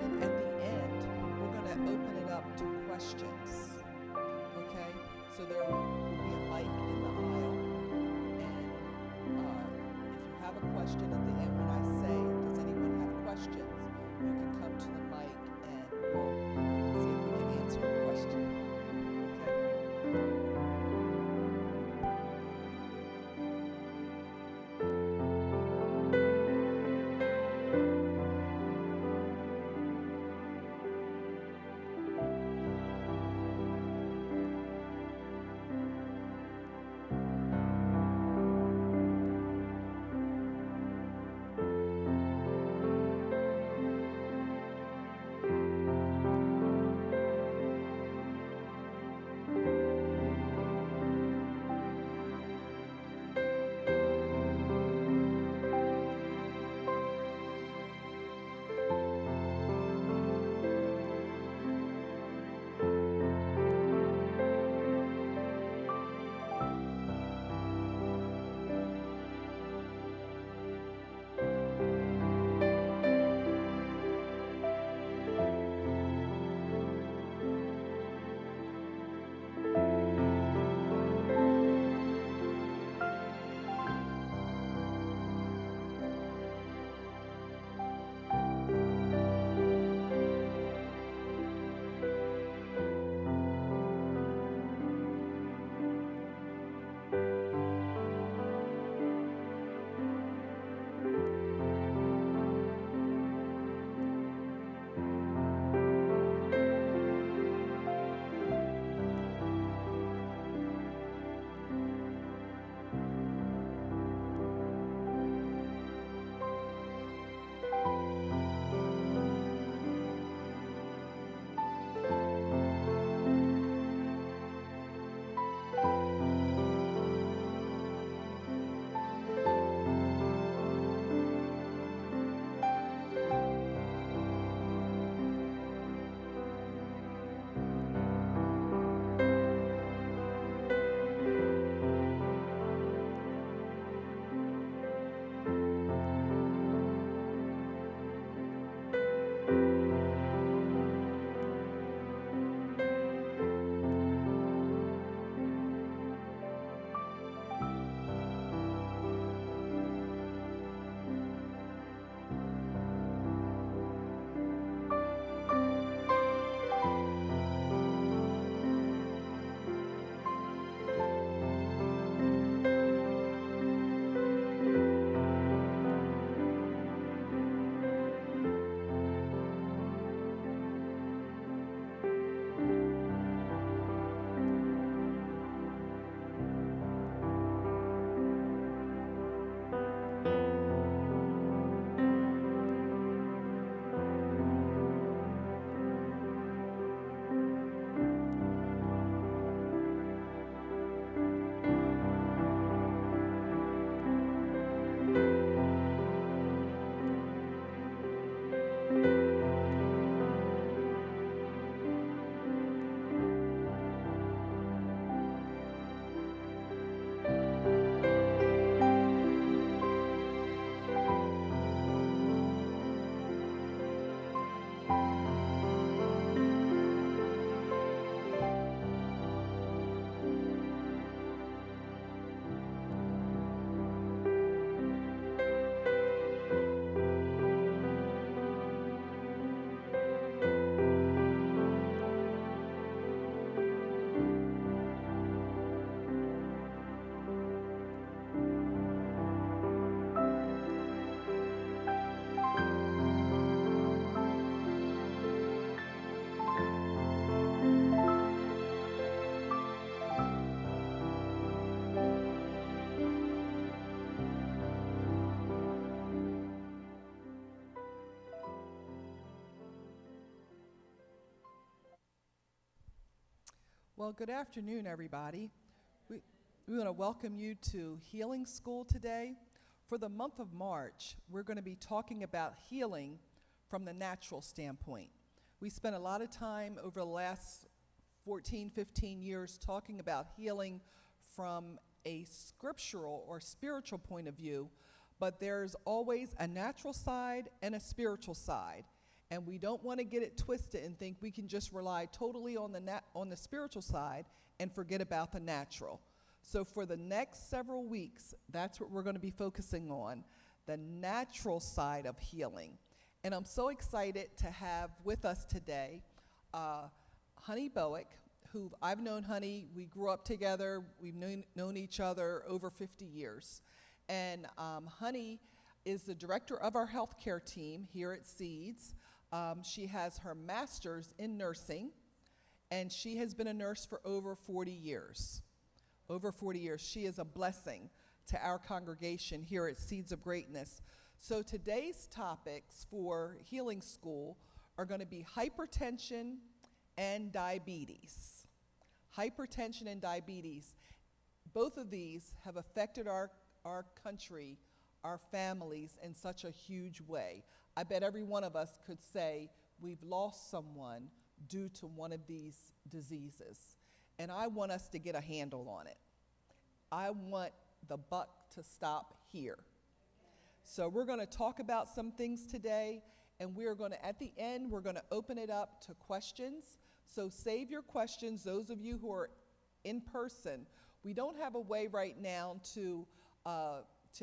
and at the end, we're going to open it up to questions. Okay? So there will be a mic in the aisle, and if you have a question at the end when I say, does anyone have questions, you can come to the mic and we'll see if we can answer your question. Okay? Well, good afternoon, everybody. We want to welcome you to Healing School today. For the month of March, we're going to be talking about healing from the natural standpoint. We spent a lot of time over the last 14, 15 years talking about healing from a scriptural or spiritual point of view, but there's always a natural side and a spiritual side. And we don't want to get it twisted and think we can just rely totally on the spiritual side and forget about the natural. So for the next several weeks, that's what we're going to be focusing on, the natural side of healing. And I'm so excited to have with us today Honey Bowick, who I've known Honey. We grew up together. We've known each other over 50 years. And Honey is the director of our healthcare team here at Seeds. She has her master's in nursing, and she has been a nurse for over 40 years. Over 40 years. She is a blessing to our congregation here at Seeds of Greatness. So today's topics for Healing School are going to be hypertension and diabetes. Hypertension and diabetes. Both of these have affected our country, our families in such a huge way. I bet every one of us could say we've lost someone due to one of these diseases. And I want us to get a handle on it. I want the buck to stop here. So we're going to talk about some things today, and we're going to, at the end, we're going to open it up to questions. So save your questions, those of you who are in person. We don't have a way right now to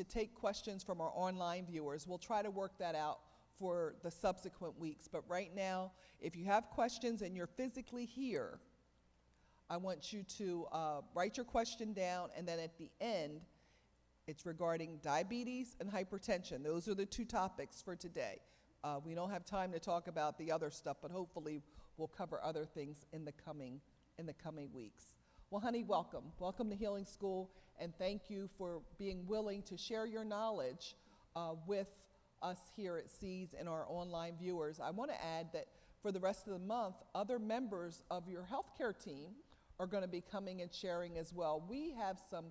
take questions from our online viewers. We'll try to work that out for the subsequent weeks. But right now, if you have questions and you're physically here, I want you to write your question down, and then at the end, it's regarding diabetes and hypertension. Those are the two topics for today. We don't have time to talk about the other stuff, but hopefully we'll cover other things in the coming weeks. Well, Honey, welcome. Welcome to Healing School, and thank you for being willing to share your knowledge with us here at Seeds and our online viewers. I want to add that for the rest of the month, other members of your healthcare team are going to be coming and sharing as well. We have some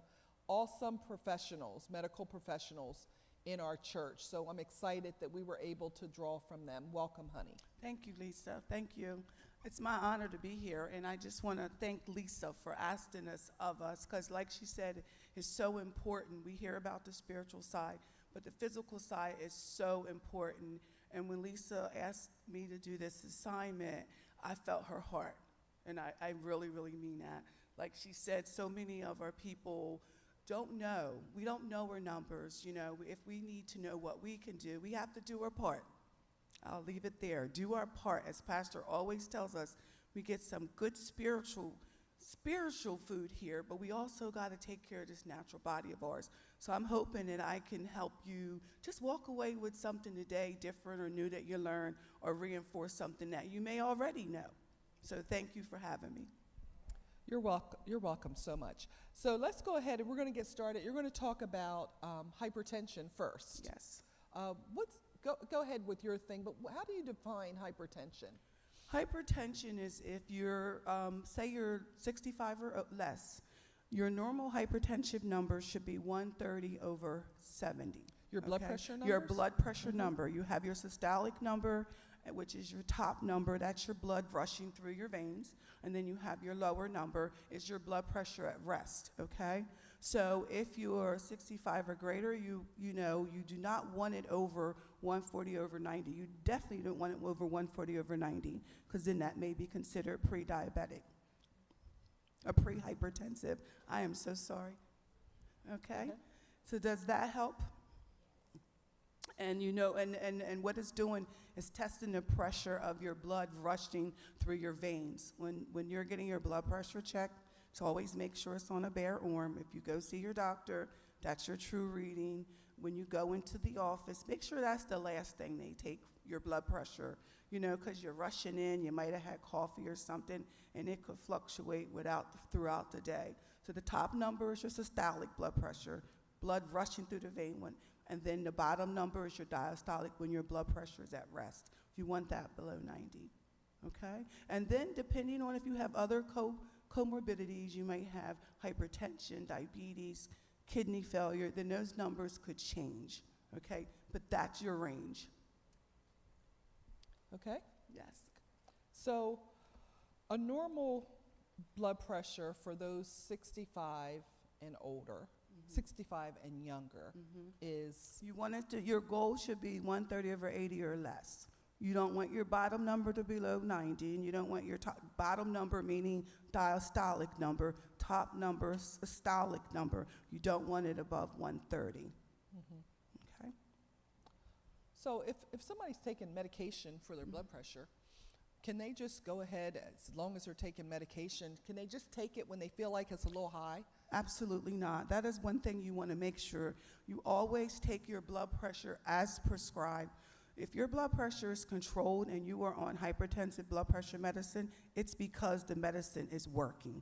awesome professionals, medical professionals in our church, so I'm excited that we were able to draw from them. Welcome, Honey. Thank you, Lisa. Thank you. It's my honor to be here, and I just want to thank Lisa for asking us of us, because like she said, it's so important. We hear about the spiritual side, but the physical side is so important. And when Lisa asked me to do this assignment, I felt her heart, and I really, really mean that. Like she said, so many of our people don't know. We don't know our numbers. You know, if we need to know what we can do, we have to do our part. I'll leave it there. Do our part. As Pastor always tells us, we get some good spiritual food here, but we also got to take care of this natural body of ours. So I'm hoping that I can help you just walk away with something today different or new that you learn, or reinforce something that you may already know. So thank you for having me. You're welcome so much. So let's go ahead and we're going to get started. You're going to talk about hypertension first. Yes. Go ahead with your thing, but how do you define hypertension? Hypertension is if you're, say you're 65 or less, your normal hypertensive number should be 130/70. Your blood pressure number? Your blood pressure number. You have your systolic number, which is your top number. That's your blood rushing through your veins. And then you have your lower number, is your blood pressure at rest, okay? So if you're 65 or greater, you do not want it over 140/90. You definitely don't want it over 140/90, because then that may be considered pre-diabetic or pre-hypertensive. I am so sorry. Okay? So does that help? And and what it's doing is testing the pressure of your blood rushing through your veins. When you're getting your blood pressure checked, so always make sure it's on a bare arm. If you go see your doctor, that's your true reading. When you go into the office, make sure that's the last thing they take your blood pressure, because you're rushing in, you might have had coffee or something, and it could fluctuate throughout the day. So the top number is your systolic blood pressure, blood rushing through the vein one. And then the bottom number is your diastolic, when your blood pressure is at rest. You want that below 90, okay? And then depending on if you have other comorbidities, you might have hypertension, diabetes, kidney failure, then those numbers could change, okay? But that's your range. Okay? Yes. So a normal blood pressure for those 65 and older, 65 and younger, is? You want it to, your goal should be 130/80 or less, You don't want your bottom number to be below 90, and you don't want your bottom number, meaning diastolic number, top number, systolic number. You don't want it above 130. Okay? So if somebody's taking medication for their blood pressure, can they just go ahead, as long as they're taking medication, can they just take it when they feel like it's a little high? Absolutely not. That is one thing you want to make sure. You always take your blood pressure as prescribed. If your blood pressure is controlled and you are on hypertensive blood pressure medicine, it's because the medicine is working,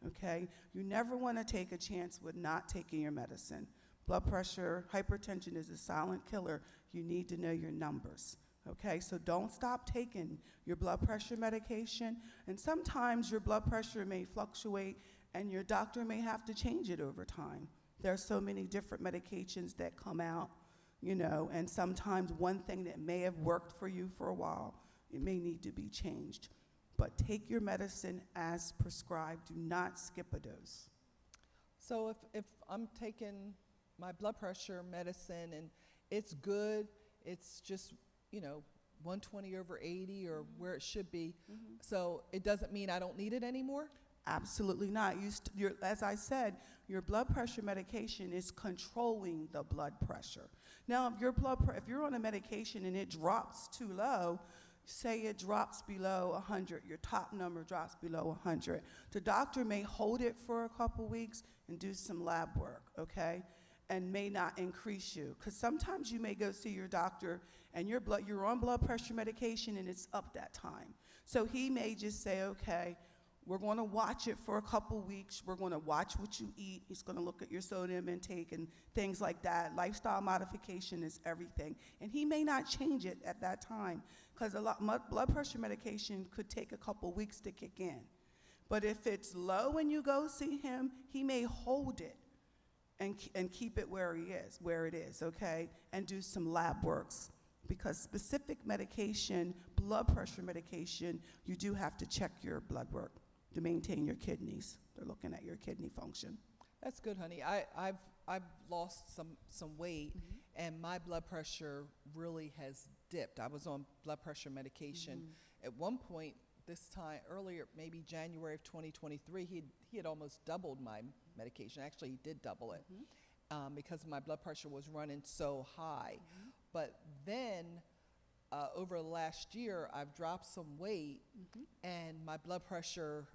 okay? You never want to take a chance with not taking your medicine. Blood pressure, hypertension is a silent killer. You need to know your numbers, okay? So don't stop taking your blood pressure medication. And sometimes your blood pressure may fluctuate and your doctor may have to change it over time. There are so many different medications that come out, you know, and sometimes one thing that may have worked for you for a while, it may need to be changed. But take your medicine as prescribed. Do not skip a dose. So if I'm taking my blood pressure medicine and it's good, it's just, you know, 120/80 or where it should be, so it doesn't mean I don't need it anymore? Absolutely not. As I said, your blood pressure medication is controlling the blood pressure. Now, if you're on a medication and it drops too low, say it drops below 100, your top number drops below 100, the doctor may hold it for a couple weeks and do some lab work, okay, and may not increase you. Because sometimes you may go see your doctor and you're on blood pressure medication and it's up that time. So he may just say, okay, we're going to watch it for a couple weeks. We're going to watch what you eat. He's going to look at your sodium intake and things like that. Lifestyle modification is everything. And he may not change it at that time because blood pressure medication could take a couple weeks to kick in. But if it's low when you go see him, he may hold it and keep it where it is, okay, and do some lab works. Because specific medication, blood pressure medication, you do have to check your blood work to maintain your kidneys. They're looking at your kidney function. That's good, honey. I've lost some weight, and my blood pressure really has dipped. I was on blood pressure medication. At one point, this time earlier, maybe January of 2023, he had almost doubled my medication. Actually, he did double it because my blood pressure was running so high. But then over the last year, I've dropped some weight, and my blood pressure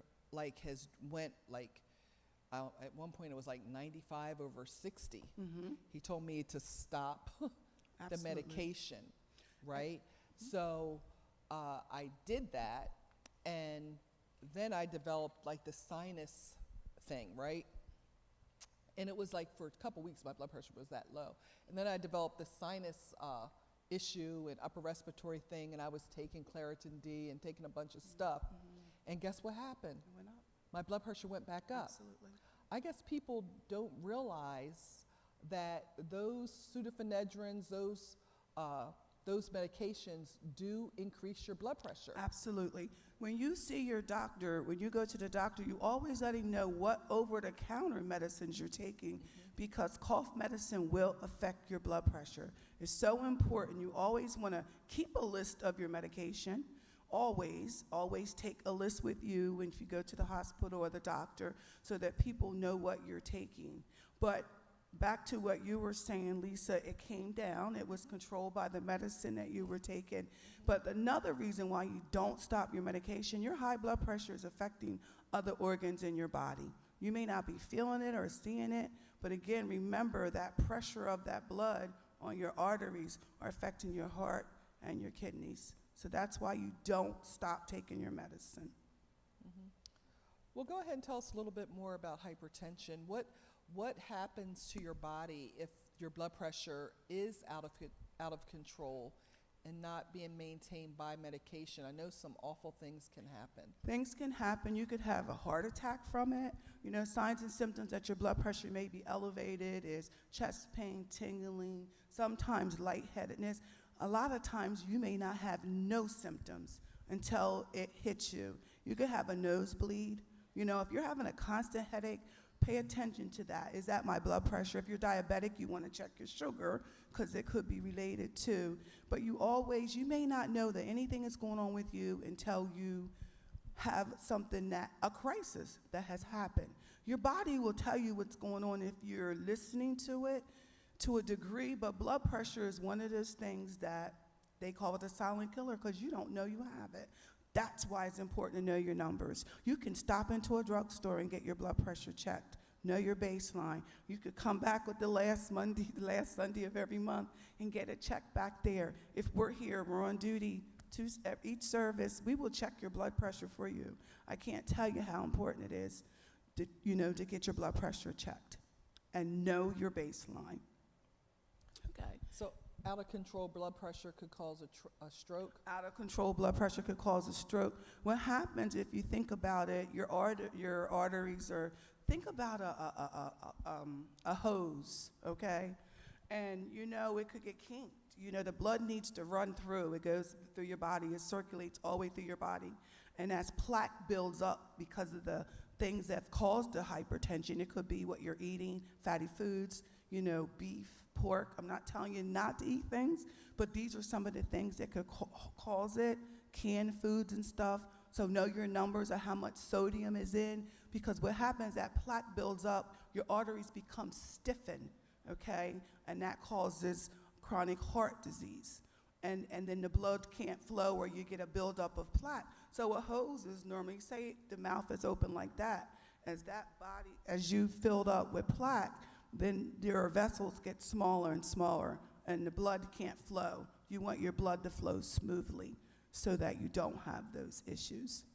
has went at one point it was like 95/60. He told me to stop the medication, right? So I did that, and then I developed like the sinus thing, right? And it was like for a couple weeks my blood pressure was that low. And then I developed the sinus issue and upper respiratory thing, and I was taking Claritin D and taking a bunch of stuff. And guess what happened? It went up. My blood pressure went back up. Absolutely. I guess people don't realize that those pseudoephedrins, those medications do increase your blood pressure. Absolutely. When you see your doctor, when you go to the doctor, you always let him know what over-the-counter medicines you're taking because cough medicine will affect your blood pressure. It's so important. You always want to keep a list of your medication. Always take a list with you when you go to the hospital or the doctor so that people know what you're taking. But back to what you were saying, Lisa, it came down. It was controlled by the medicine that you were taking. But another reason why you don't stop your medication, your high blood pressure is affecting other organs in your body. You may not be feeling it or seeing it, but again, remember that pressure of that blood on your arteries are affecting your heart and your kidneys. So that's why you don't stop taking your medicine. Well, go ahead and tell us a little bit more about hypertension. What happens to your body if your blood pressure is out of control and not being maintained by medication? I know some awful things can happen. Things can happen. You could have a heart attack from it. You know, signs and symptoms that your blood pressure may be elevated is chest pain, tingling, sometimes lightheadedness. A lot of times you may not have no symptoms until it hits you. You could have a nosebleed. You know, if you're having a constant headache, Pay attention to that. Is that my blood pressure? If you're diabetic, you want to check your sugar because it could be related too. But you may not know that anything is going on with you until you have a crisis that has happened. Your body will tell you what's going on if you're listening to it to a degree, but blood pressure is one of those things that they call it a silent killer because you don't know you have it. That's why it's important to know your numbers. You can stop into a drugstore and get your blood pressure checked. Know your baseline. You could come back with the last Sunday of every month and get it checked back there. If we're here, we're on duty each service, we will check your blood pressure for you. I can't tell you how important it is to get your blood pressure checked and know your baseline. Okay. So out of control blood pressure could cause a stroke? Out of control blood pressure could cause a stroke. What happens if you think about it, your arteries are, think about a hose, okay? And it could get kinked. The blood needs to run through. It goes through your body. It circulates all the way through your body. And as plaque builds up because of the things that have caused the hypertension, it could be what you're eating, fatty foods, beef, pork. I'm not telling you not to eat things, but these are some of the things that could cause it, canned foods and stuff. So know your numbers of how much sodium is in, because what happens, that plaque builds up, your arteries become stiffened, okay? And that causes chronic heart disease. And then the blood can't flow or you get a buildup of plaque. So a hose is normally, say the mouth is open like that, as you filled up with plaque, then your vessels get smaller and smaller and the blood can't flow. You want your blood to flow smoothly so that you don't have those issues.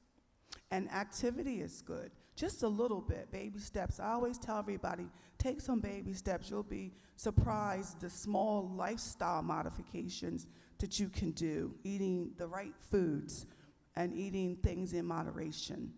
And activity is good. Just a little bit, baby steps. I always tell everybody, take some baby steps. You'll be surprised the small lifestyle modifications that you can do, eating the right foods and eating things in moderation.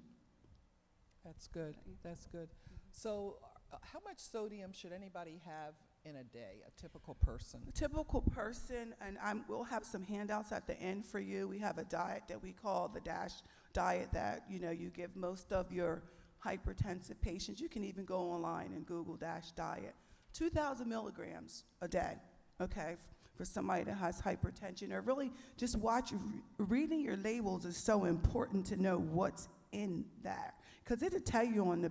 That's good. That's good. So how much sodium should anybody have in a day, a typical person? A typical person, and we'll have some handouts at the end for you. We have a diet that we call the DASH diet that, you give most of your hypertensive patients. You can even go online and Google DASH diet. 2,000 milligrams a day, okay, for somebody that has hypertension. Or really just reading your labels is so important to know what's in that. Because it'll tell you on the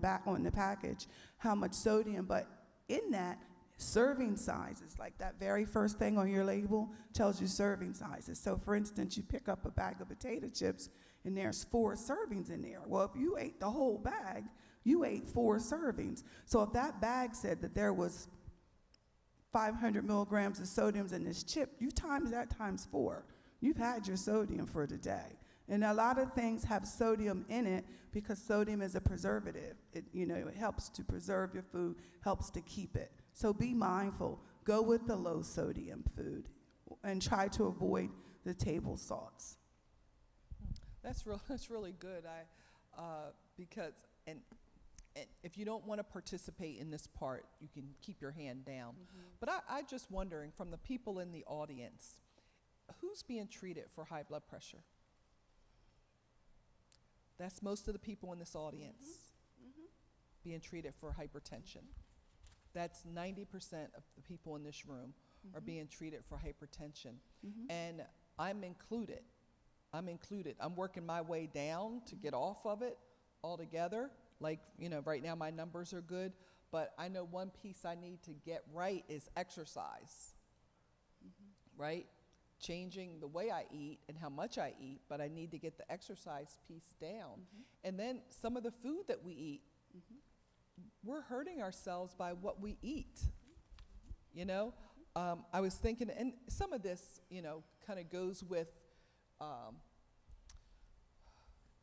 package how much sodium, but in that, serving sizes, like that very first thing on your label tells you serving sizes. So for instance, you pick up a bag of potato chips and there's 4 servings in there. Well, if you ate the whole bag, you ate 4 servings. So if that bag said that there was 500 milligrams of sodium in this chip, you times that times 4. You've had your sodium for the day. And a lot of things have sodium in it because sodium is a preservative. It helps to preserve your food, helps to keep it. So be mindful. Go with the low sodium food and try to avoid the table salts. That's really good. Because if you don't want to participate in this part, you can keep your hand down. Mm-hmm. But I just wondering, from the people in the audience, who's being treated for high blood pressure? That's most of the people in this audience being treated for hypertension. That's 90% of the people in this room are being treated for hypertension. And I'm included. I'm working my way down to get off of it altogether. Like, right now my numbers are good, but I know one piece I need to get right is exercise, right? Changing the way I eat and how much I eat, but I need to get the exercise piece down. And then some of the food that we eat, we're hurting ourselves by what we eat. I was thinking, and some of this, kind of goes with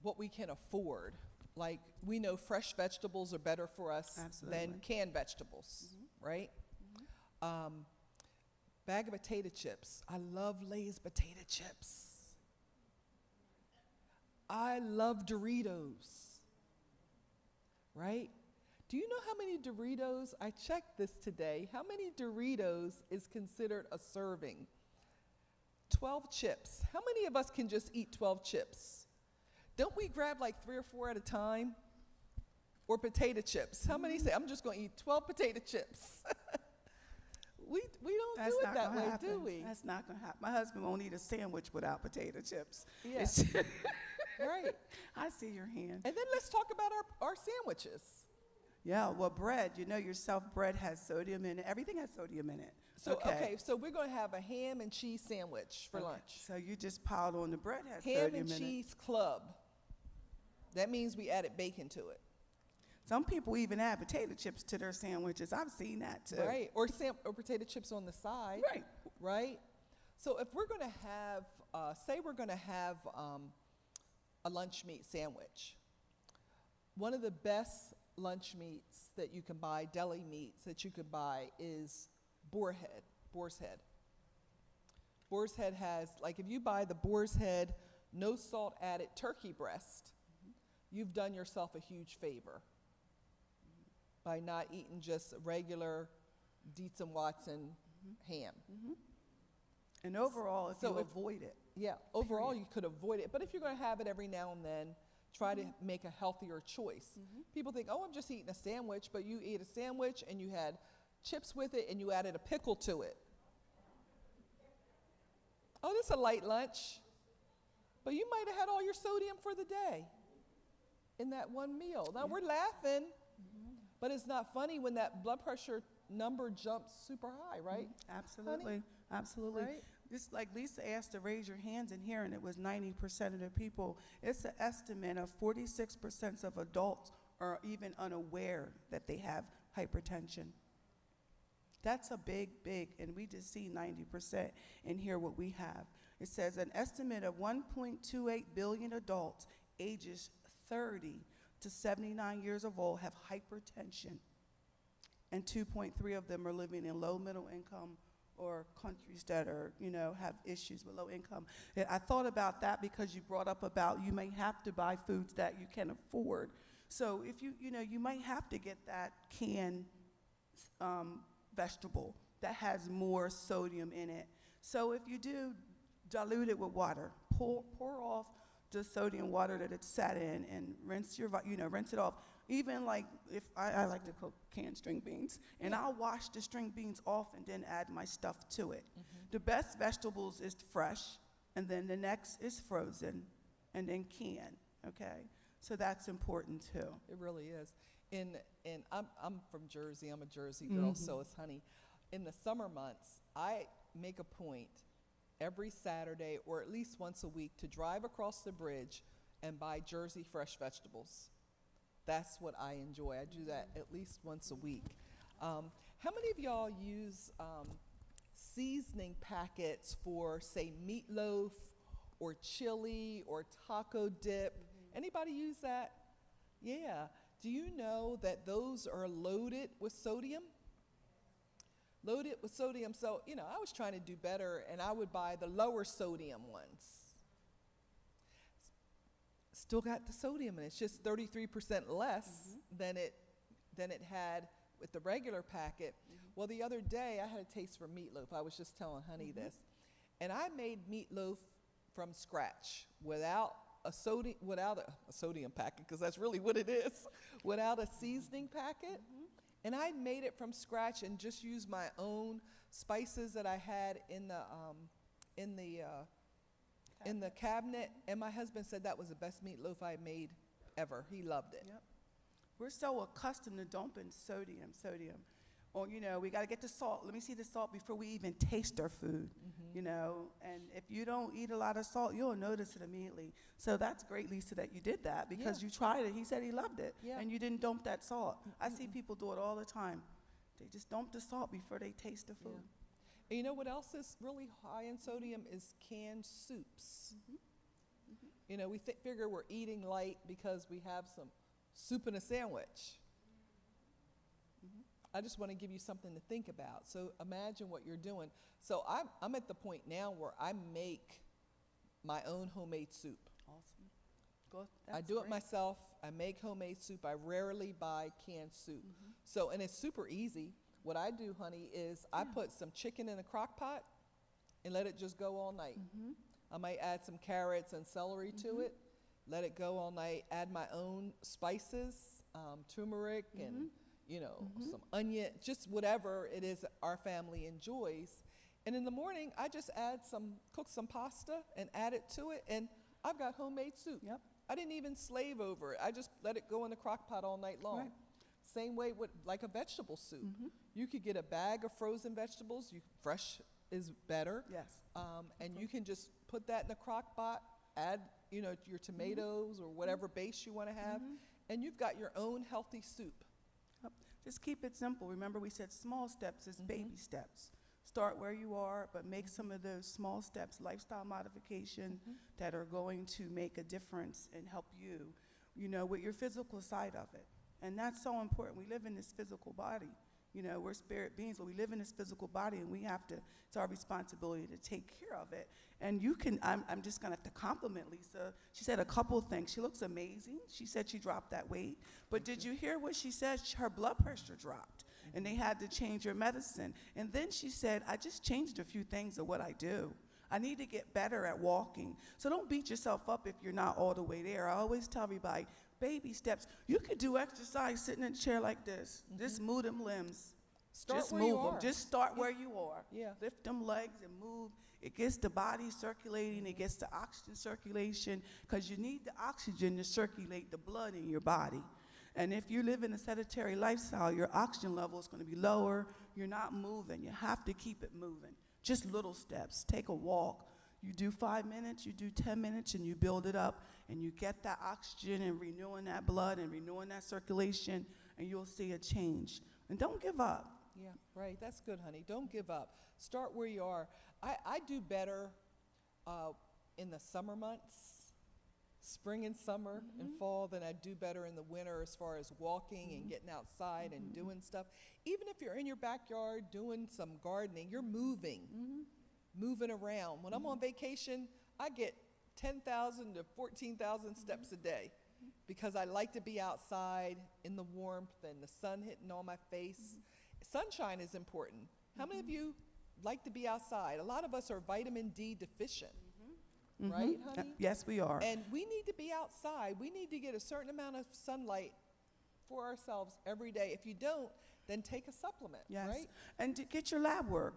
what we can afford. Like, we know fresh vegetables are better for us than canned vegetables, right? Bag of potato chips. I love Lay's potato chips. I love Doritos, right? Do you know how many Doritos? I checked this today. How many Doritos is considered a serving? 12 chips. How many of us can just eat 12 chips? Don't we grab like 3 or 4 at a time? Or potato chips. How many say, I'm just going to eat 12 potato chips? we don't That's do it not that gonna way, happen. do we? That's not going to happen. My husband won't eat a sandwich without potato chips. Yeah. It's- Right. I see your hand. And then let's talk about our sandwiches. Yeah, well, bread, you know yourself, bread has sodium in it. Everything has sodium in it. So, okay, so we're going to have a ham and cheese sandwich for Okay. lunch. So you just piled on the bread has Ham sodium and in it. cheese club. That means we added bacon to it. Some people even add potato chips to their sandwiches. I've seen that too. Right. Or potato chips on the side. Right. Right. So if we're going to have, say we're going to have a lunch meat sandwich, one of the best lunch meats that you can buy, deli meats that you could buy, is boar's head. Boar's head has, like if you buy the boar's head, no salt added turkey breast, you've done yourself a huge favor by not eating just regular Dietz and Watson ham. And overall, if So you if- avoid it. Yeah, overall you could avoid it. But if you're going to have it every now and then, try to make a healthier choice. People think, oh, I'm just eating a sandwich, but you ate a sandwich and you had chips with it and you added a pickle to it. Oh, this is a light lunch. But you might have had all your sodium for the day in that one meal. Now we're laughing, but it's not funny when that blood pressure number jumps super high, right? Absolutely. Absolutely. Right? Just like Lisa asked to raise your hands in here, and it was 90% of the people. It's an estimate of 46% of adults are even unaware that they have hypertension. That's a big, and we just see 90% in here what we have. It says an estimate of 1.28 billion adults ages 30 to 79 years of old have hypertension, and 2.3 of them are living in low middle income or countries that are, have issues with low income. And I thought about that because you brought up about you may have to buy foods that you can afford. So if you might have to get that canned vegetable that has more sodium in it. So if you do, dilute it with water. Pour off the sodium water that it's sat in and rinse it off. Even like if I like to cook canned string beans, and I'll wash the string beans off and then add my stuff to it. The best vegetables is fresh, and then the next is frozen, and then canned, okay? So that's important too. It really is. And I'm from Jersey. I'm a Jersey girl, so it's honey. In the summer months, I make a point every Saturday or at least once a week to drive across the bridge and buy Jersey fresh vegetables. That's what I enjoy. I do that at least once a week. How many of y'all use seasoning packets for, say, meatloaf or chili or taco dip? Anybody use that? Yeah. Do you know that those are loaded with sodium? Loaded with sodium. So, I was trying to do better, and I would buy the lower sodium ones. Still got the sodium in it. It's just 33% less than it had with the regular packet. Well, the other day I had a taste for meatloaf. I was just telling Honey this, and I made meatloaf from scratch without a sodium packet, because that's really what it is, without a seasoning packet. And I made it from scratch and just used my own spices that I had in the cabinet, and my husband said that was the best meatloaf I made ever. He loved it. Yep. We're so accustomed to dumping sodium. Or, we got to get the salt. Let me see the salt before we even taste our food, And if you don't eat a lot of salt, you'll notice it immediately. So that's great, Lisa, that you did that because you tried it. He said he loved it, and you didn't dump that salt. I see people do it all the time. They just dump the salt before they taste the food. Yeah. And you know what else is really high in sodium is canned soups. We figure we're eating light because we have some soup in a sandwich. I just want to give you something to think about. So imagine what you're doing. So I'm at the point now where I make my own homemade soup. Awesome. I do it myself. I make homemade soup. I rarely buy canned soup. So, and it's super easy. What I do, Honey, is I put some chicken in a crock pot and let it just go all night. I might add some carrots and celery to it, let it go all night, add my own spices turmeric and, some onion, just whatever it is our family enjoys. And in the morning, I just cook some pasta and add it to it, and I've got homemade soup. Yep. I didn't even slave over it. I just let it go in the crock pot all night long. Right. Same way with like a vegetable soup. You could get a bag of frozen vegetables. Fresh is better. Yes. And you can just put that in the crock pot, add, your tomatoes or whatever base you want to have, and you've got your own healthy soup. Yep. Just keep it simple. Remember, we said small steps is baby steps. Start where you are, but make some of those small steps, lifestyle modification, that are going to make a difference and help you, with your physical side of it. And that's so important. We live in this physical body. We're spirit beings, but we live in this physical body, and it's our responsibility to take care of it. And I'm just going to have to compliment Lisa. She said a couple of things. She looks amazing. She said she dropped that weight. But did you hear what she said? Her blood pressure dropped, and they had to change her medicine. And then she said, I just changed a few things of what I do. I need to get better at walking. So don't beat yourself up if you're not all the way there. I always tell everybody, baby steps. You could do exercise sitting in a chair like this. Just move them limbs. Start where you are. Just start where you are. Yeah. Lift them legs and move. It gets the body circulating. It gets the oxygen circulation, because you need the oxygen to circulate the blood in your body. And if you live in a sedentary lifestyle, your oxygen level is going to be lower. You're not moving. You have to keep it moving. Just little steps. Take a walk. You do 5 minutes, you do 10 minutes, and you build it up, and you get that oxygen and renewing that blood and renewing that circulation, and you'll see a change. And don't give up. Yeah, right. That's good, honey. Don't give up. Start where you are. I do better in the summer months, spring and summer and fall, than I do better in the winter as far as walking and getting outside and doing stuff. Even if you're in your backyard doing some gardening, you're moving around. When I'm on vacation, I get 10,000 to 14,000 steps a day, because I like to be outside in the warmth and the sun hitting on my face. Sunshine is important. How many of you like to be outside? A lot of us are vitamin D deficient, right, honey? Yes, we are. And we need to be outside. We need to get a certain amount of sunlight for ourselves every day. If you don't, then take a supplement, Yes. right? And to get your lab work,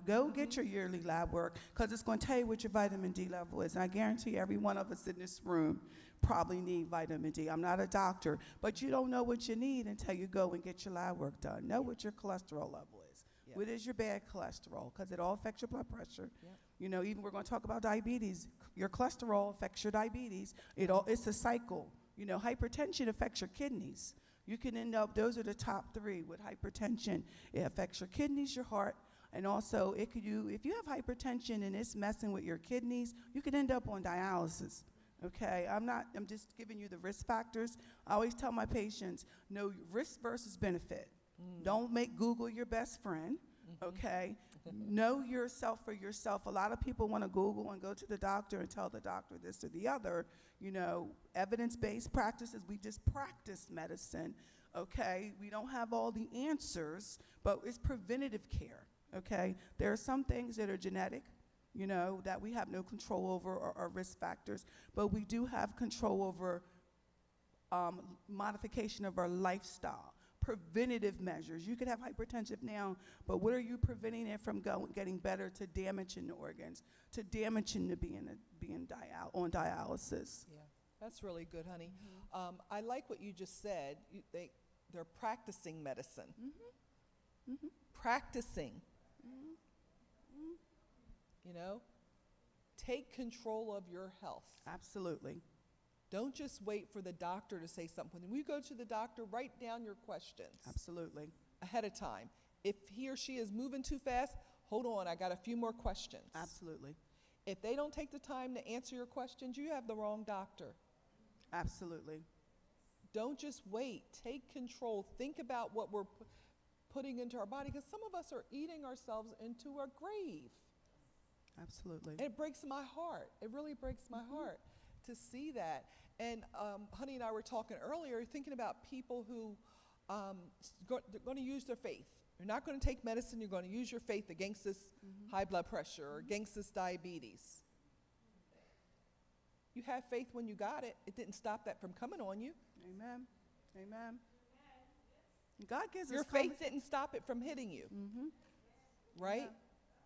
go get your yearly lab work, because it's going to tell you what your vitamin D level is. And I guarantee every one of us in this room probably need vitamin D. I'm not a doctor, but you don't know what you need until you go and get your lab work done. Know what your cholesterol level is. Yeah. What is your bad cholesterol? Because it all affects your blood pressure. Yeah. Even we're going to talk about diabetes. Your cholesterol affects your diabetes. It's a cycle. Hypertension affects your kidneys. You can end up, those are the top 3 with hypertension. It affects your kidneys, your heart, and also if you have hypertension and it's messing with your kidneys, you could end up on dialysis. Okay, I'm just giving you the risk factors. I always tell my patients, know risk versus benefit. Don't make Google your best friend, okay? Know yourself for yourself. A lot of people want to Google and go to the doctor and tell the doctor this or the other. Evidence-based practices, we just practice medicine, okay? We don't have all the answers, but it's preventative care, okay? There are some things that are genetic, that we have no control over, or risk factors, but we do have control over modification of our lifestyle, preventative measures. You could have hypertension now, but what are you preventing it from getting better, to damaging the organs, to damaging to being on dialysis? Yeah, that's really good, honey. I like what you just said. They're practicing medicine. Practicing. Take control of your health. Absolutely. Don't just wait for the doctor to say something. When you go to the doctor, write down your questions. Absolutely. Ahead of time. If he or she is moving too fast, hold on, I got a few more questions. Absolutely. If they don't take the time to answer your questions, you have the wrong doctor. Absolutely. Don't just wait. Take control. Think about what we're putting into our body, because some of us are eating ourselves into a grave. Absolutely. And it breaks my heart. It really breaks my heart to see that. And Honey and I were talking earlier, thinking about people who they're going to use their faith. You're not going to take medicine. You're going to use your faith against this high blood pressure or against this diabetes. You have faith when you got it. It didn't stop that from coming on you. Amen. Amen. God gives Your us faith didn't stop it from hitting you, right? Yeah.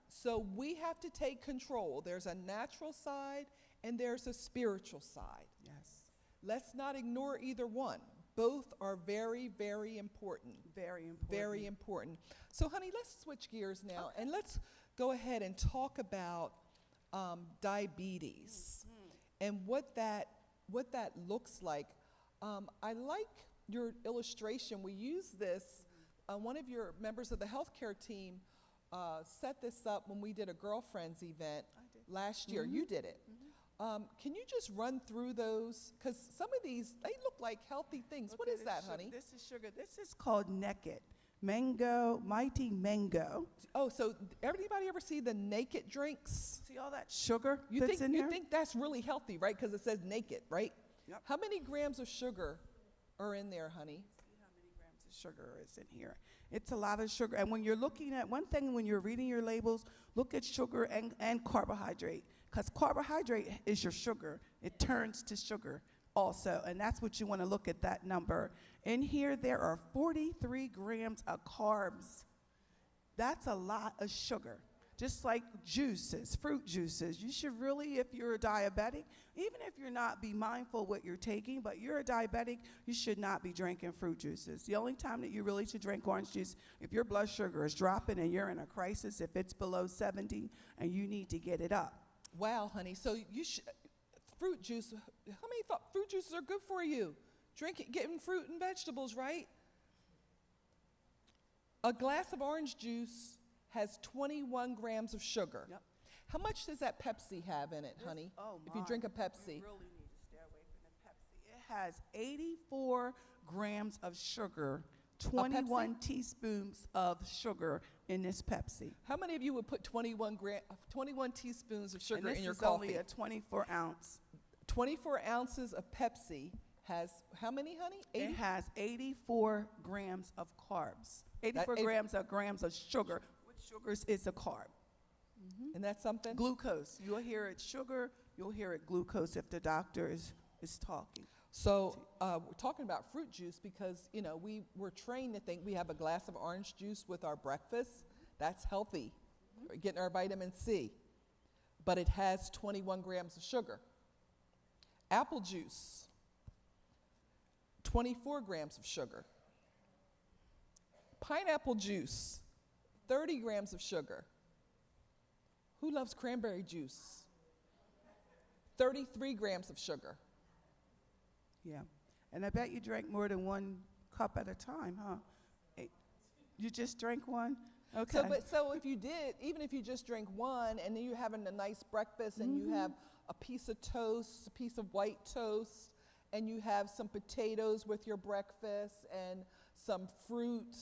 So we have to take control. There's a natural side and there's a spiritual side. Yes. Let's not ignore either one. Both are very, very important. Very important. Very important. So, honey, let's switch gears now and let's go ahead and talk about diabetes and what that looks like. I like your illustration. We use this. One of your members of the healthcare team set this up when we did a girlfriends event last year. You did it. Can you just run through those? Because some of these, they look like healthy things. Look What at is this that, sugar. honey? This is sugar. This is called Naked. Mango, mighty mango. Oh, so everybody ever see the naked drinks? See all that sugar You that's think in you there? think that's really healthy, right? Because it says naked, right? Yep. How many grams of sugar are in there, honey? See how many grams of sugar is in here. It's a lot of sugar. And when you're looking at one thing, when you're reading your labels, look at sugar and carbohydrate. Because carbohydrate is your sugar. It turns to sugar also. And that's what you want to look at, that number. In here, there are 43 grams of carbs. That's a lot of sugar. Just like juices, fruit juices. You should really, if you're a diabetic, even if you're not, be mindful what you're taking, but you're a diabetic, you should not be drinking fruit juices. The only time that you really should drink orange juice, if your blood sugar is dropping and you're in a crisis, if it's below 70 and you need to get it up. Wow, honey. So you should fruit juice. How many thought fruit juices are good for you? Getting fruit and vegetables, right? A glass of orange juice has 21 grams of sugar. Yep. How much does that Pepsi have in it, honey? If you drink a Pepsi. You really need to stay away from the Pepsi. It has 84 grams of sugar, 21 teaspoons of sugar in this Pepsi. How many of you would put 21 teaspoons of sugar And in your this is only coffee? a 24 ounce. 24 ounces of Pepsi has how many, honey? It has 84 grams of carbs. 84 eight- grams of sugar. Which sugars is a carb? And that's something? Glucose. You'll hear it sugar. You'll hear it glucose if the doctor is talking. So we're talking about fruit juice because, you know, we're trained to think we have a glass of orange juice with our breakfast. That's healthy. We're getting our vitamin C. But it has 21 grams of sugar. Apple juice, 24 grams of sugar. Pineapple juice, 30 grams of sugar. Who loves cranberry juice? 33 grams of sugar. Yeah. And I bet you drank more than one cup at a time, huh? You just drank one? Okay. So if you did, even if you just drink one and then you're having a nice breakfast and you have a piece of toast, a piece of white toast, and you have some potatoes with your breakfast and some fruit,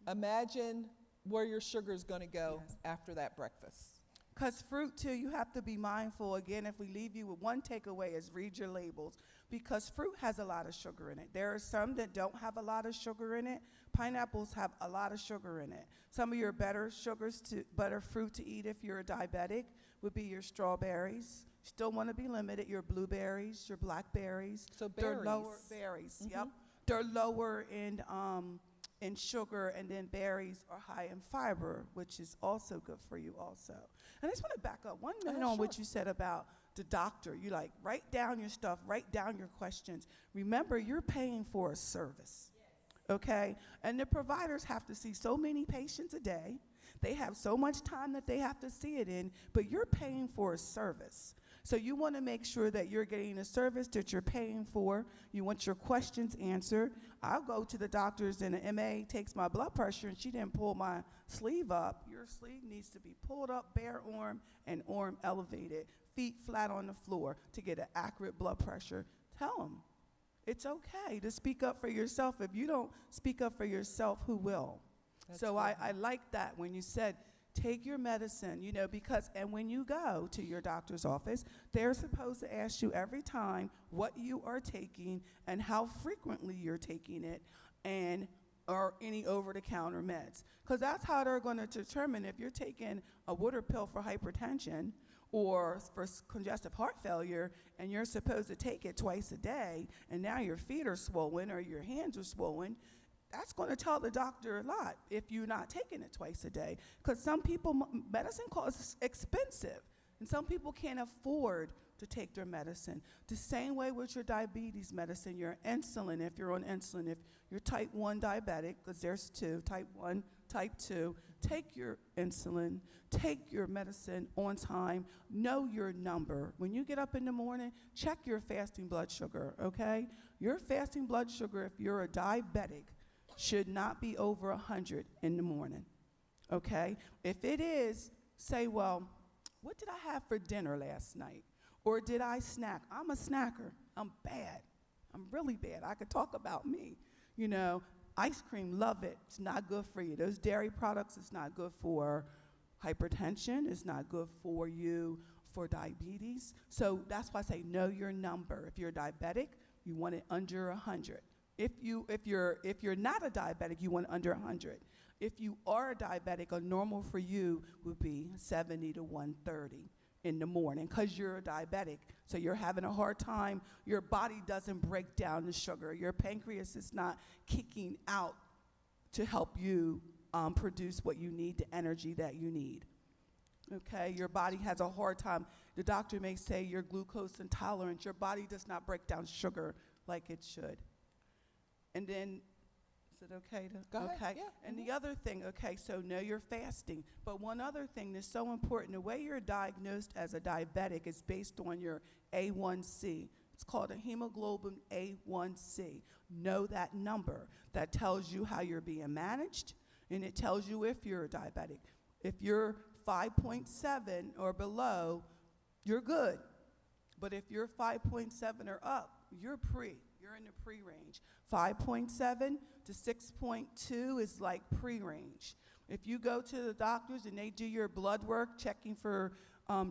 imagine where your sugar is going to go after that breakfast. Because fruit, too, you have to be mindful. Again, if we leave you with one takeaway is read your labels. Because fruit has a lot of sugar in it. There are some that don't have a lot of sugar in it. Pineapples have a lot of sugar in it. Some of your better fruit to eat if you're a diabetic would be your strawberries. Still want to be limited. Your blueberries, your blackberries. So They're berries. lower berries. Yep. They're lower in sugar, and then berries are high in fiber, which is also good for you also. And I just want to back up 1 minute on what you said about the doctor. You like, write down your stuff, write down your questions. Remember, you're paying for a service, okay? And the providers have to see so many patients a day. They have so much time that they have to see it in, but you're paying for a service. So you want to make sure that you're getting a service that you're paying for. You want your questions answered. I'll go to the doctors and the MA takes my blood pressure and she didn't pull my sleeve up. Your sleeve needs to be pulled up, bare arm and arm elevated, feet flat on the floor to get an accurate blood pressure. Tell them it's okay to speak up for yourself. If you don't speak up for yourself, who will? So I like that when you said, take your medicine, you know, because, and when you go to your doctor's office, they're supposed to ask you every time what you are taking and how frequently you're taking it and or any over-the-counter meds. Because that's how they're going to determine if you're taking a water pill for hypertension or for congestive heart failure, and you're supposed to take it twice a day, and now your feet are swollen or your hands are swollen, that's going to tell the doctor a lot if you're not taking it twice a day. Because some people, medicine costs expensive, and some people can't afford to take their medicine. The same way with your diabetes medicine, your insulin, if you're on insulin, if you're type 1 diabetic, because there's two, type 1, type 2, take your insulin, take your medicine on time, know your number. When you get up in the morning, check your fasting blood sugar, okay? Your fasting blood sugar, if you're a diabetic, should not be over 100 in the morning, okay? If it is, say, well, what did I have for dinner last night? Or did I snack? I'm a snacker. I'm bad. I'm really bad. I could talk about me. You know, ice cream, love it. It's not good for you. Those dairy products, it's not good for hypertension. It's not good for you for diabetes. So that's why I say know your number. If you're diabetic, you want it under 100. If you're not a diabetic, you want it under 100. If you are a diabetic, a normal for you would be 70 to 130 in the morning, because you're a diabetic. So you're having a hard time. Your body doesn't break down the sugar. Your pancreas is not kicking out to help you produce what you need, the energy that you need. Okay, your body has a hard time. The doctor may say you're glucose intolerant. Your body does not break down sugar like it should. And then, is it okay to? Go ahead. Okay. Yeah. And the other thing, okay, so know you're fasting. But one other thing that's so important, the way you're diagnosed as a diabetic is based on your A1C. It's called a hemoglobin A1C. Know that number. That tells you how you're being managed, and it tells you if you're a diabetic. If you're 5.7 or below, you're good. But if you're 5.7 or up, you're in the pre-range. 5.7 to 6.2 is like pre-range. If you go to the doctors and they do your blood work, checking for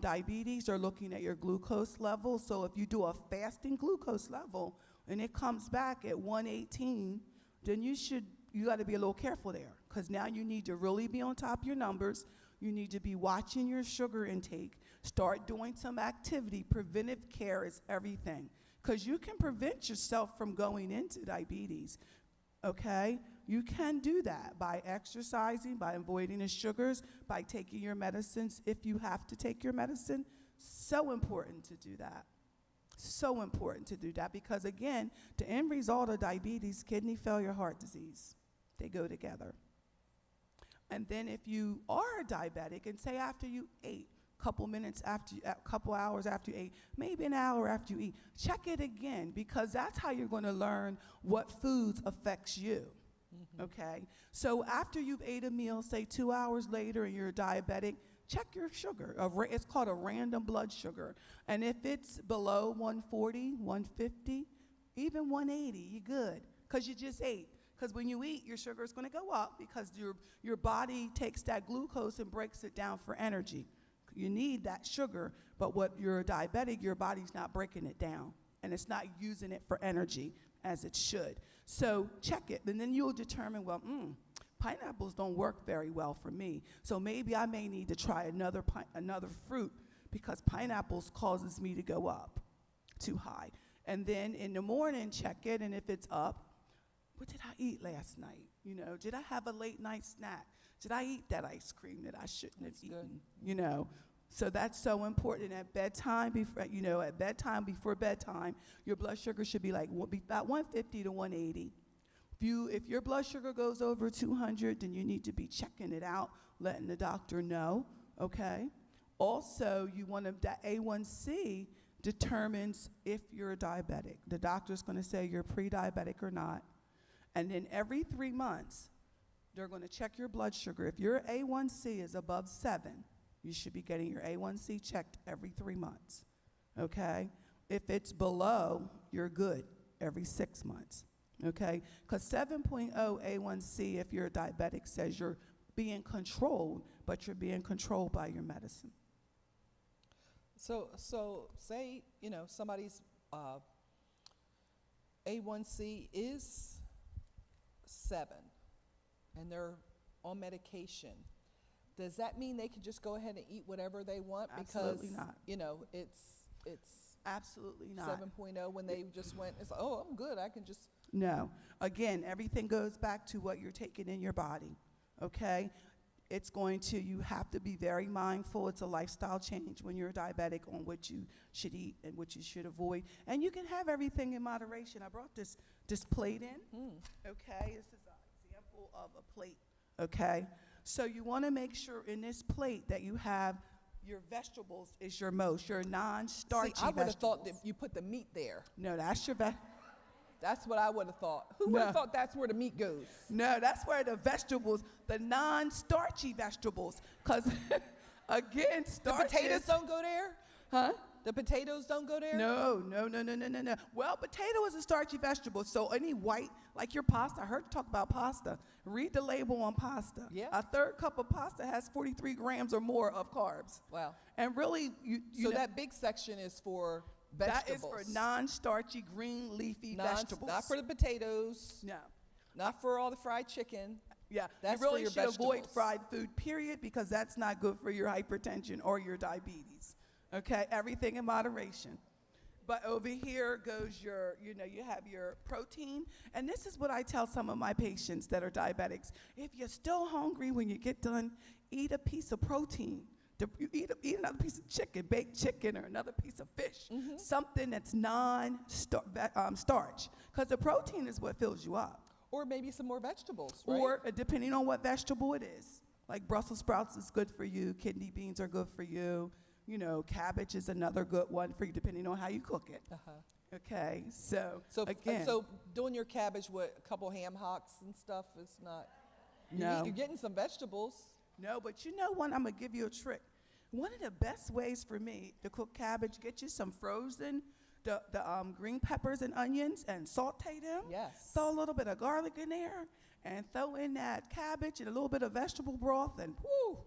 diabetes, or looking at your glucose level. So if you do a fasting glucose level and it comes back at 118, then you got to be a little careful there, because now you need to really be on top of your numbers. You need to be watching your sugar intake. Start doing some activity. Preventive care is everything, because you can prevent yourself from going into diabetes, okay? You can do that by exercising, by avoiding the sugars, by taking your medicines if you have to take your medicine. So important to do that. So important to do that, because again, the end result of diabetes, kidney failure, heart disease, they go together. And then if you are a diabetic, and say after you ate, couple hours after you ate, maybe an hour after you eat, check it again, because that's how you're going to learn what foods affects you. Okay? So after you've ate a meal, say 2 hours later, and you're diabetic, check your sugar. It's called a random blood sugar. And if it's below 140, 150, even 180, you're good, because you just ate. Because when you eat, your sugar is going to go up, because your body takes that glucose and breaks it down for energy. You need that sugar, but what you're a diabetic, your body's not breaking it down, and it's not using it for energy as it should. So check it, and then you'll determine, well, pineapples don't work very well for me, so maybe I may need to try another fruit, because pineapples causes me to go up too high. And then in the morning, check it, and if it's up, what did I eat last night? You know, did I have a late night snack? Did I eat that ice cream that I shouldn't have eaten? You know, so that's so important. At bedtime, before bedtime, your blood sugar should be like about 150 to 180. If your blood sugar goes over 200, then you need to be checking it out, letting the doctor know. Okay. Also, that A1C determines if you're a diabetic. The doctor's going to say you're pre-diabetic or not. And then every 3 months, they're going to check your blood sugar. If your A1C is above 7, you should be getting your A1C checked every 3 months, okay? If it's below, you're good every 6 months, okay? Because 7.0 A1C, if you're a diabetic, says you're being controlled, but you're being controlled by your medicine. So say, somebody's A1C is 7, and they're on medication, does that mean they can just go ahead and eat whatever they want? Absolutely Because, not. you know, it's Absolutely not. 7.0 when they just went, it's like, oh, I'm good, I can just. No. Again, everything goes back to what you're taking in your body, okay? It's going to, you have to be very mindful. It's a lifestyle change when you're diabetic on what you should eat and what you should avoid. And you can have everything in moderation. I brought this plate in, okay? This is an example of a plate, okay? So you want to make sure in this plate that you have your vegetables is your most, your non-starchy See, I would have vegetables. thought that you put the meat there. No, that's your That's what I would have thought. Who would have thought that's where the meat goes? No, that's where the vegetables, the non-starchy vegetables, because again, The starch potatoes is, don't go there? huh? The potatoes don't go there? No. Well, potato is a starchy vegetable, so any white, like your pasta, I heard you talk about pasta. Read the label on pasta. Yeah. A third cup of pasta has 43 grams or more of carbs. Wow. And really, So know, that big section is for that vegetables. is for non-starchy green leafy vegetables. Not for the potatoes. No. Not for all the fried chicken. Yeah, That's you really for your should avoid vegetables. fried food, period, because that's not good for your hypertension or your diabetes. Okay, everything in moderation. But over here goes your, you have your protein. And this is what I tell some of my patients that are diabetics. If you're still hungry when you get done, eat a piece of protein. You eat another piece of chicken, baked chicken, or another piece of fish. Something that's non-starch, because the protein is what fills you up. Or maybe some more vegetables, right? Or depending on what vegetable it is. Like Brussels sprouts is good for you, kidney beans are good for you. Cabbage is another good one for you, depending on how you cook it. Okay, so again. So doing your cabbage with a couple ham hocks and stuff is not. No. You're getting some vegetables. No, but you know what? I'm going to give you a trick. One of the best ways for me to cook cabbage, get you some frozen the green peppers and onions and saute them. Yes. Throw a little bit of garlic in there and throw in that cabbage and a little bit of vegetable broth and whoo,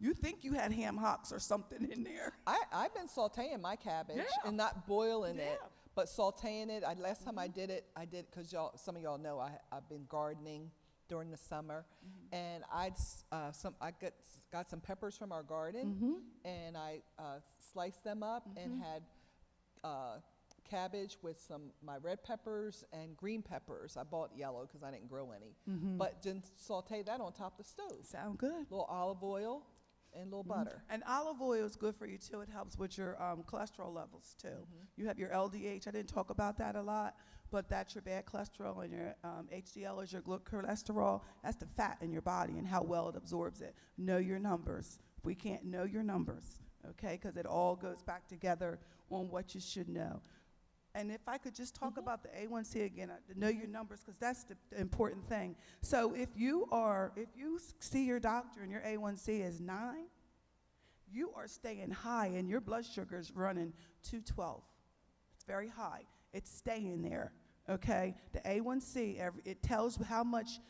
you think you had ham hocks or something in there. I've been sauteing my cabbage and not boiling it, but sauteing it. Last time I did it, because some of y'all know I've been gardening during the summer, and I got some peppers from our garden, and I sliced them up and had cabbage with my red peppers and green peppers. I bought yellow because I didn't grow any, but then saute that on top of the stove. Sound good. A little olive oil and a little butter. And olive oil is good for you too. It helps with your cholesterol levels too. You have your LDH. I didn't talk about that a lot, but that's your bad cholesterol, and your HDL is your good cholesterol. That's the fat in your body and how well it absorbs it. Know your numbers. We can't know your numbers, okay, because it all goes back together on what you should know. And if I could just talk about the A1C again, to know your numbers, because that's the important thing. So if you see your doctor and your A1C is 9, you are staying high and your blood sugar is running 212. It's very high. It's staying there, okay? The A1C, it tells how much,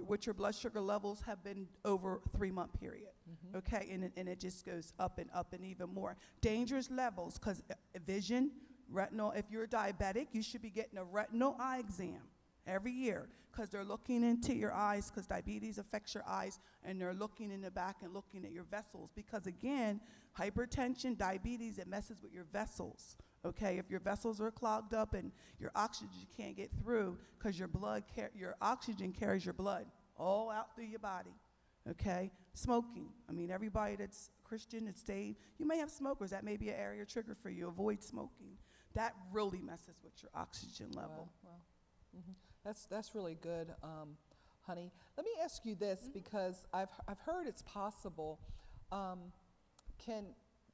what your blood sugar levels have been over a 3-month period, okay? And it just goes up and even more. Dangerous levels, because vision, retinal, if you're diabetic, you should be getting a retinal eye exam every year, because they're looking into your eyes, because diabetes affects your eyes, and they're looking in the back and looking at your vessels, because again, hypertension, diabetes, it messes with your vessels, okay? If your vessels are clogged up and your oxygen can't get through, because your oxygen carries your blood all out through your body, okay? Smoking, I mean, everybody that's Christian, that's saved, you may have smokers, that may be an area trigger for you, avoid smoking. That really messes with your oxygen level. That's really good, honey. Let me ask you this, because I've heard it's possible. Can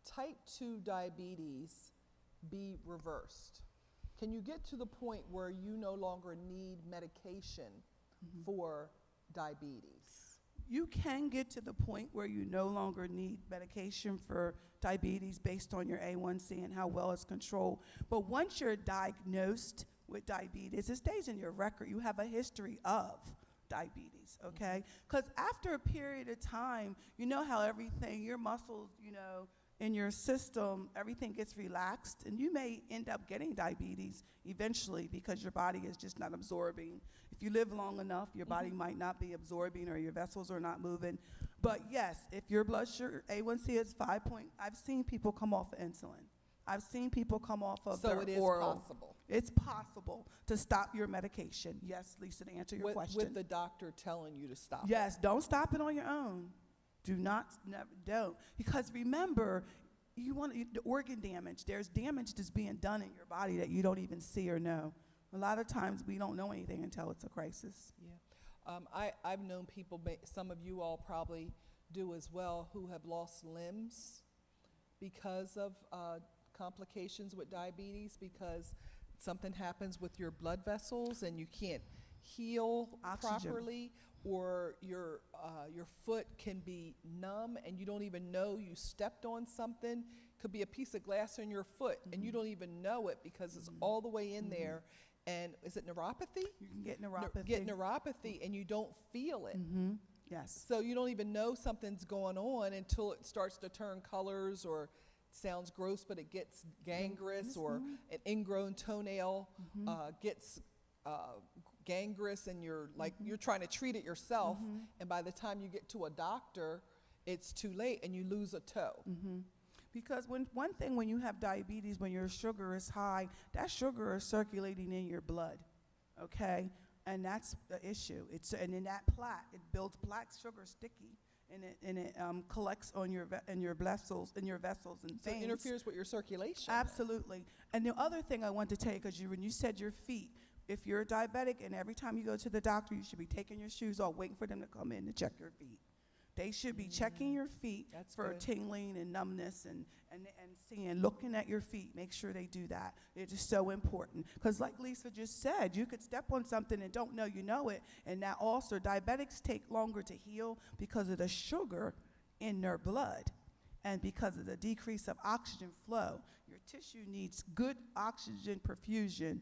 type 2 diabetes be reversed? Can you get to the point where you no longer need medication for diabetes? You can get to the point where you no longer need medication for diabetes based on your A1C and how well it's controlled. But once you're diagnosed with diabetes, it stays in your record. You have a history of diabetes, okay? Because after a period of time, you know how everything, your muscles, in your system, everything gets relaxed, and you may end up getting diabetes eventually because your body is just not absorbing. If you live long enough, your body might not be absorbing or your vessels are not moving. But yes, if your blood sugar A1C is 5 point, I've seen people come off of insulin. I've seen people come off of So their it is oral. possible. It's possible to stop your medication. Yes, Lisa, to answer your question. With the doctor telling you to stop. Yes, don't stop it on your own. Do not, never, don't. Because remember, you want the organ damage. There's damage that's being done in your body that you don't even see or know. A lot of times we don't know anything until it's a crisis. Yeah. I've known people, some of you all probably do as well, who have lost limbs because of complications with diabetes, because something happens with your blood vessels and you can't heal Oxygen. properly, or your foot can be numb and you don't even know you stepped on something. Could be a piece of glass in your foot and you don't even know it because it's all the way in there. And is it neuropathy? You can get neuropathy. Get neuropathy and you don't feel it. Yes. So you don't even know something's going on until it starts to turn colors, or sounds gross, but it gets gangrenous, or an ingrown toenail gets gangrenous, and you're like, you're trying to treat it yourself, and by the time you get to a doctor, it's too late and you lose a toe. Because one thing when you have diabetes, when your sugar is high, that sugar is circulating in your blood, okay? And that's the issue. And in that plaque, it builds plaque, sugar sticky, and it collects on your vessels and So veins. it interferes with your circulation. Absolutely. And the other thing I want to tell you, because when you said your feet, if you're a diabetic and every time you go to the doctor, you should be taking your shoes off, waiting for them to come in to check your feet. They should be checking your feet for good. tingling and numbness and seeing, looking at your feet. Make sure they do that. It is so important. Because like Lisa just said, you could step on something and don't know you know it. And that ulcer, diabetics take longer to heal because of the sugar in their blood and because of the decrease of oxygen flow. Your tissue needs good oxygen perfusion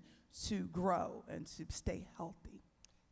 to grow and to stay healthy.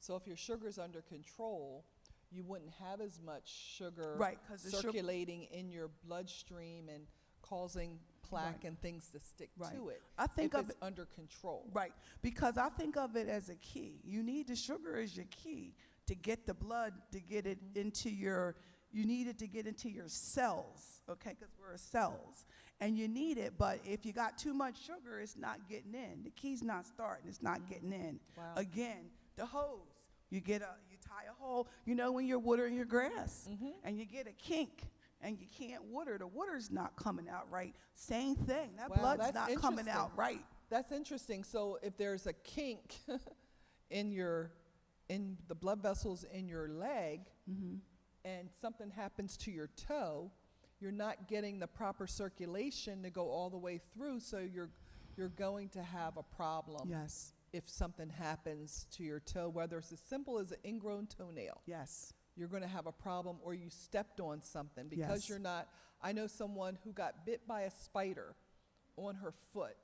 So if your sugar's under control, you wouldn't have as much sugar Right, 'cause the circulating in your bloodstream and causing plaque Right. and things to stick Right. to it. I think if of it's under control. Right, because I think of it as a key. You need the sugar as your key to get the blood, to get it into your, you need it to get into your cells, okay, because we're cells. And you need it, but if you got too much sugar, it's not getting in. The key's not starting, it's not getting in. Wow. Again, the hose, you tie a hole, you know when you're watering your grass, and you get a kink, and you can't water, the water's not coming out right. Same thing, that Wow, blood's that's not coming out interesting. right. That's interesting. So if there's a kink in the blood vessels in your leg, and something happens to your toe, you're not getting the proper circulation to go all the way through, so you're going to have a problem. Yes. If something happens to your toe, whether it's as simple as an ingrown toenail, Yes. you're going to have a problem, or you stepped on something because Yes. you're not. I know someone who got bit by a spider on her foot,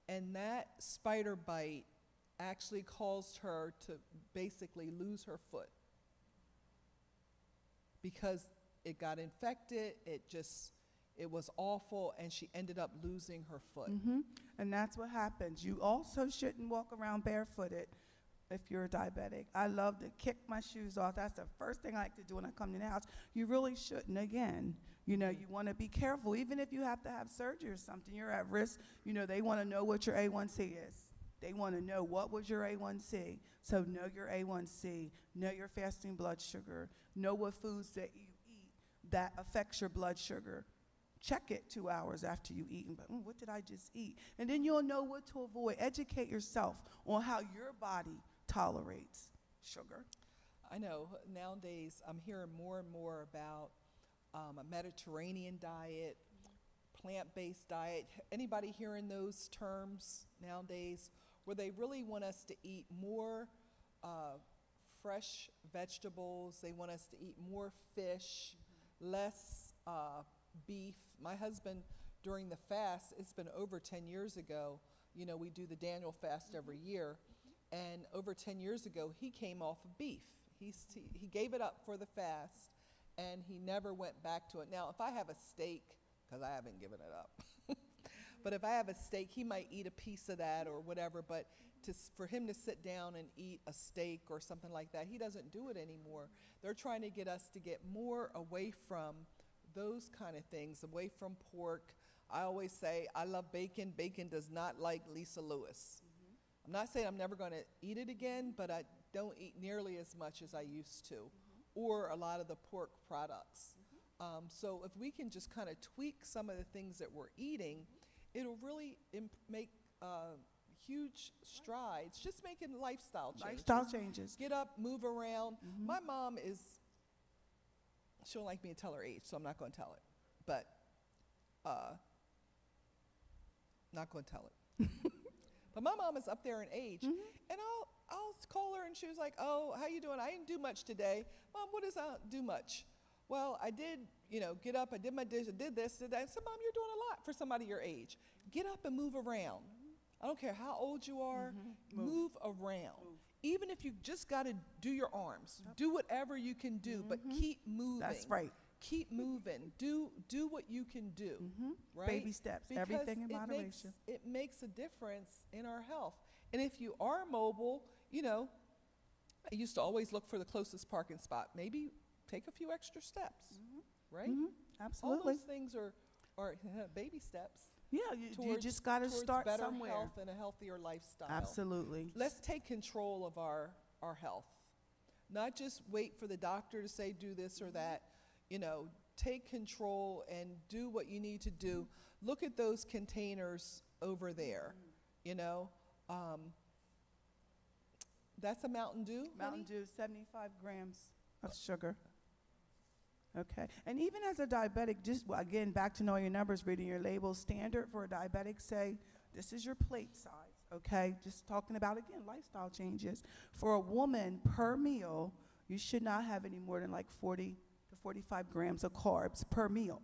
and that spider bite actually caused her to basically lose her foot because it got infected. It was awful, and she ended up losing her foot. And that's what happens. You also shouldn't walk around barefooted if you're a diabetic. I love to kick my shoes off. That's the first thing I like to do when I come to the house. You really shouldn't. Again, you know, you want to be careful. Even if you have to have surgery or something, you're at risk. You know, they want to know what your A1C is. They want to know what was your A1C. So know your A1C, know your fasting blood sugar, know what foods that you eat that affects your blood sugar. Check it 2 hours after you eat, but what did I just eat? And then you'll know what to avoid. Educate yourself on how your body tolerates sugar. I know nowadays I'm hearing more and more about a Mediterranean diet, plant-based diet. Anybody hearing those terms nowadays, where they really want us to eat more fresh vegetables, they want us to eat more fish, less beef. My husband, during the fast, it's been over 10 years ago, you know, we do the Daniel fast every year, and over 10 years ago, he came off of beef. He gave it up for the fast, and he never went back to it. Now, if I have a steak, because I haven't given it up. But if I have a steak, he might eat a piece of that or whatever. But for him to sit down and eat a steak or something like that, he doesn't do it anymore. They're trying to get us to get more away from those kind of things, away from pork. I always say I love bacon. Bacon does not like Lisa Lewis. I'm not saying I'm never going to eat it again, but I don't eat nearly as much as I used to, or a lot of the pork products. So if we can just kind of tweak some of the things that we're eating, it'll really make huge strides, just making lifestyle changes. Lifestyle changes. Get up, move around. My mom she don't like me to tell her age, so I'm not going to tell it. But, not going to tell it. But my mom is up there in age, and I'll call her, and she was like, "Oh, how you doing? I didn't do much today." "Mom, what does I do much?" "Well, I did, get up, I did my dishes, I did this, did that." I said, "Mom, you're doing a lot for somebody your age. Get up and move around. I don't care how old you are, move around. Even if you just got to do your arms, do whatever you can do, but keep moving." That's right. Keep moving. Do what you can do, right? Baby steps, Because everything in moderation. It makes a difference in our health. And if you are mobile, I used to always look for the closest parking spot. Maybe take a few extra steps, right? Absolutely. All those things are baby steps. Yeah, you just got to towards start better somewhere. health and a healthier lifestyle. Absolutely. Let's take control of our health. Not just wait for the doctor to say do this or that. Take control and do what you need to do. Look at those containers over there. That's a Mountain Dew. Mountain honey? Dew, 75 grams of sugar. Okay. And even as a diabetic, again, back to know your numbers, reading your labels, standard for a diabetic, say, this is your plate size, okay? Just talking about, again, lifestyle changes. For a woman, per meal, you should not have any more than like 40 to 45 grams of carbs per meal.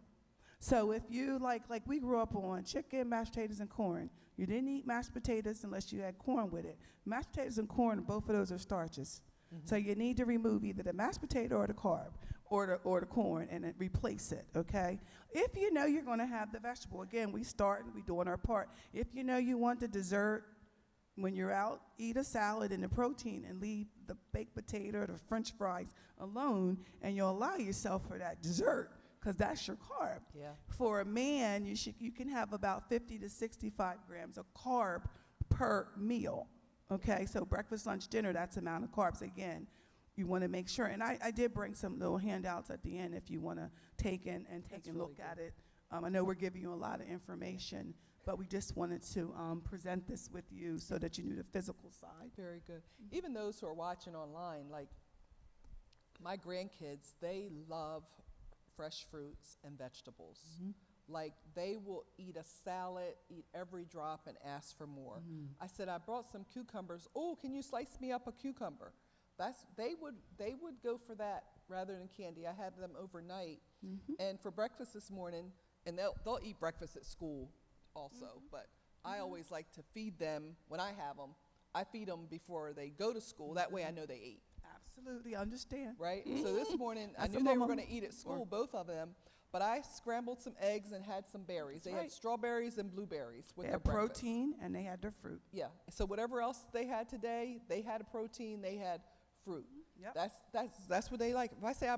So if you, like we grew up on chicken, mashed potatoes, and corn, you didn't eat mashed potatoes unless you had corn with it. Mashed potatoes and corn, both of those are starches. So you need to remove either the mashed potato or the carb or the corn and then replace it, okay? If you know you're going to have the vegetable, again, we doing our part. If you know you want the dessert when you're out, eat a salad and the protein and leave the baked potato or the French fries alone, and you'll allow yourself for that dessert because that's your carb. Yeah. For a man, you can have about 50 to 65 grams of carb per meal. Okay, so breakfast, lunch, dinner, that's the amount of carbs. Again, you want to make sure. And I did bring some little handouts at the end if you want to take and really look good. at it. I know we're giving you a lot of information, but we just wanted to present this with you so that you knew the physical side. Very good. Even those who are watching online, like my grandkids, they love fresh fruits and vegetables. Like they will eat a salad, eat every drop, and ask for more. I said, I brought some cucumbers. Oh, can you slice me up a cucumber? They would go for that rather than candy. I had them overnight, and for breakfast this morning, and they'll eat breakfast at school also. But I always like to feed them when I have them. I feed them before they go to school. That way, I know they ate. Absolutely, understand. Right. So this morning, I That's knew a they were mama. going to eat at school, both of them. But I scrambled some eggs and had some berries. They had right. strawberries and blueberries with They their had breakfast. protein and they had their fruit. Yeah. So whatever else they had today, they had a protein. They had fruit. Yep. That's what they like. If I say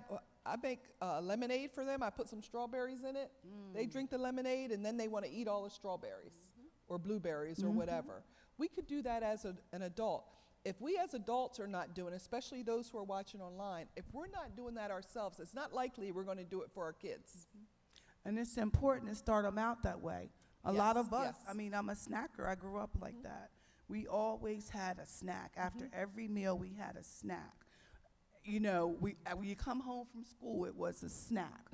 I make lemonade for them, I put some strawberries in it. They drink the lemonade and then they want to eat all the strawberries or blueberries or whatever. We could do that as an adult. If we as adults are not doing, especially those who are watching online, if we're not doing that ourselves, it's not likely we're going to do it for our kids. And it's important to start them out that way. A lot of us, yes. I mean, I'm a snacker. I grew up like that. We always had a snack. After every meal, we had a snack. When you come home from school, it was a snack.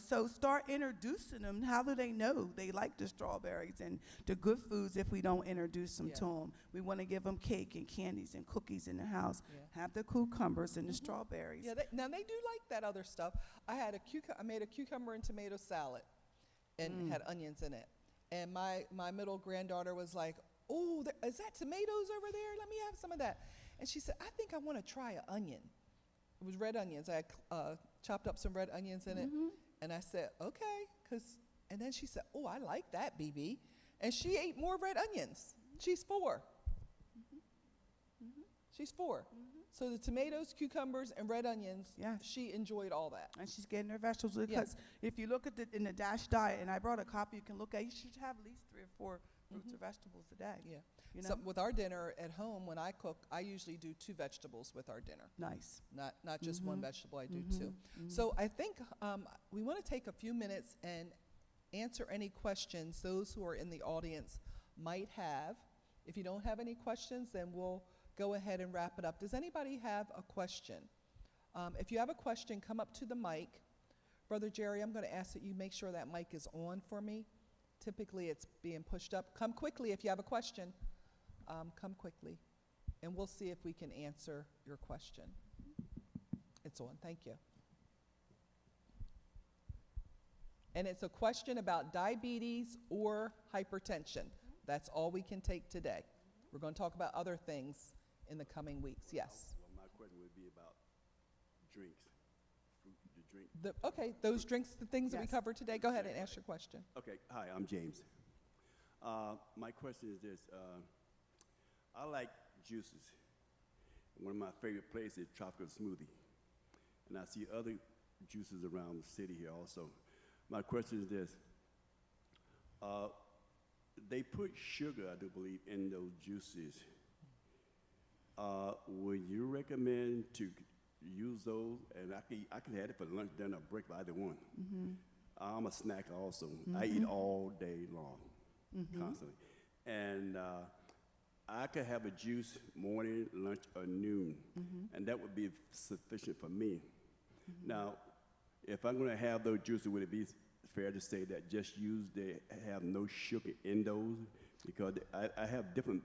So start introducing them. How do they know they like the strawberries and the good foods if we don't introduce them to them? We want to give them cake and candies and cookies in the house. Have the cucumbers and the strawberries. Yeah, now they do like that other stuff. I made a cucumber and tomato salad and had onions in it. And my middle granddaughter was like, "Oh, is that tomatoes over there? Let me have some of that." And she said, "I think I want to try an onion." It was red onions. I had chopped up some red onions in it. And I said, okay, because And then she said, oh, I like that, BB. And she ate more red onions. She's 4. She's 4. So the tomatoes, cucumbers, and red onions, Yes. she enjoyed all that. And she's getting her vegetables because if you look at in the DASH diet, and I brought a copy you can look at, you should have at least 3 or 4 fruits or vegetables a day. Yeah. You know? So with our dinner at home, when I cook, I usually do 2 vegetables with our dinner. Nice. Not just one vegetable, I do 2. So I think we want to take a few minutes and answer any questions those who are in the audience might have. If you don't have any questions, then we'll go ahead and wrap it up. Does anybody have a question? If you have a question, come up to the mic. Brother Jerry, I'm going to ask that you make sure that mic is on for me. Typically, it's being pushed up. Come quickly if you have a question. Come quickly, and we'll see if we can answer your question. It's on. Thank you. And it's a question about diabetes or hypertension. That's all we can take today. We're going to talk about other things in the coming weeks. Yes. Well, my question would be about drinks, fruit to drink. Okay, those drinks, the things that we Yes. covered today. Go ahead and ask your question. Okay, hi, I'm James. My question is this. I like juices. One of my favorite places is tropical smoothie. And I see other juices around the city here also. My question is this. They put sugar, I do believe, in those juices. Would you recommend to use those? And I can have it for lunch, dinner, or breakfast, either one. I'm a snacker also. I eat all day long, constantly. And I could have a juice morning, lunch, or noon, and that would be sufficient for me. Now, if I'm going to have those juices, would it be fair to say that just have no sugar in those? Because I have different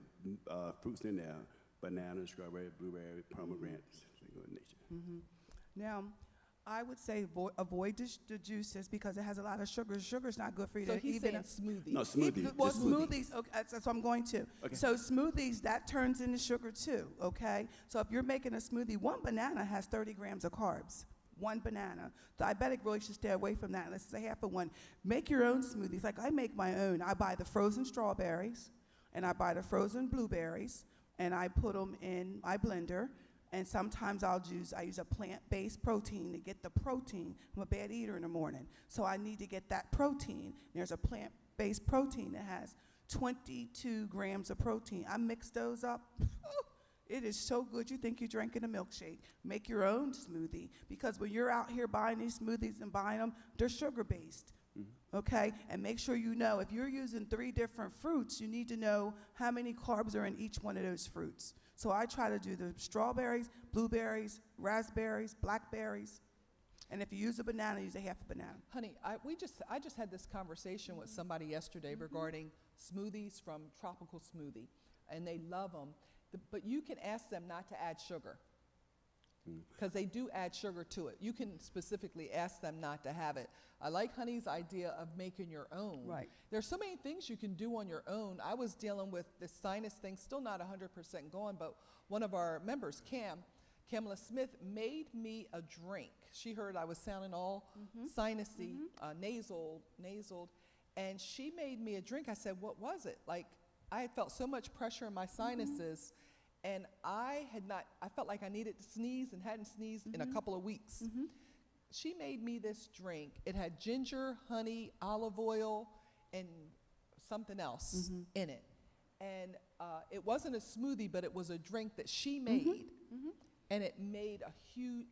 fruits in there: banana, strawberry, blueberry, pomegranate, things of that nature. Now, I would say avoid the juices because it has a lot of sugar. Sugar's not good for you. So to he's even saying smoothies. No, smoothie. Well, just smoothie. smoothies, okay, that's what I'm going to. Okay. So smoothies, that turns into sugar too, okay? So if you're making a smoothie, 1 banana has 30 grams of carbs. 1 banana. Diabetic really should stay away from that unless it's a half of one. Make your own smoothies. Like I make my own. I buy the frozen strawberries, and I buy the frozen blueberries, and I put them in my blender. And sometimes I use a plant-based protein to get the protein. I'm a bad eater in the morning, so I need to get that protein. There's a plant-based protein that has 22 grams of protein. I mix those up. It is so good you think you're drinking a milkshake. Make your own smoothie, because when you're out here buying these smoothies and buying them, they're sugar-based. Okay, and make sure you know if you're using 3 different fruits, you need to know how many carbs are in each one of those fruits. So I try to do the strawberries, blueberries, raspberries, blackberries, and if you use a banana, use a half a banana. Honey, I just had this conversation with somebody yesterday regarding smoothies from Tropical Smoothie, and they love them. But you can ask them not to add sugar, because they do add sugar to it. You can specifically ask them not to have it. I like Honey's idea of making your own. Right. There's so many things you can do on your own. I was dealing with this sinus thing, still not 100% going, but one of our members, Kamala Smith, made me a drink. She heard I was sounding all sinusy, nasal, and she made me a drink. I said, what was it? Like, I had felt so much pressure in my sinuses, and I felt like I needed to sneeze and hadn't sneezed in a couple of weeks. She made me this drink. It had ginger, honey, olive oil, and something else in it. And it wasn't a smoothie, but it was a drink that she made. And it made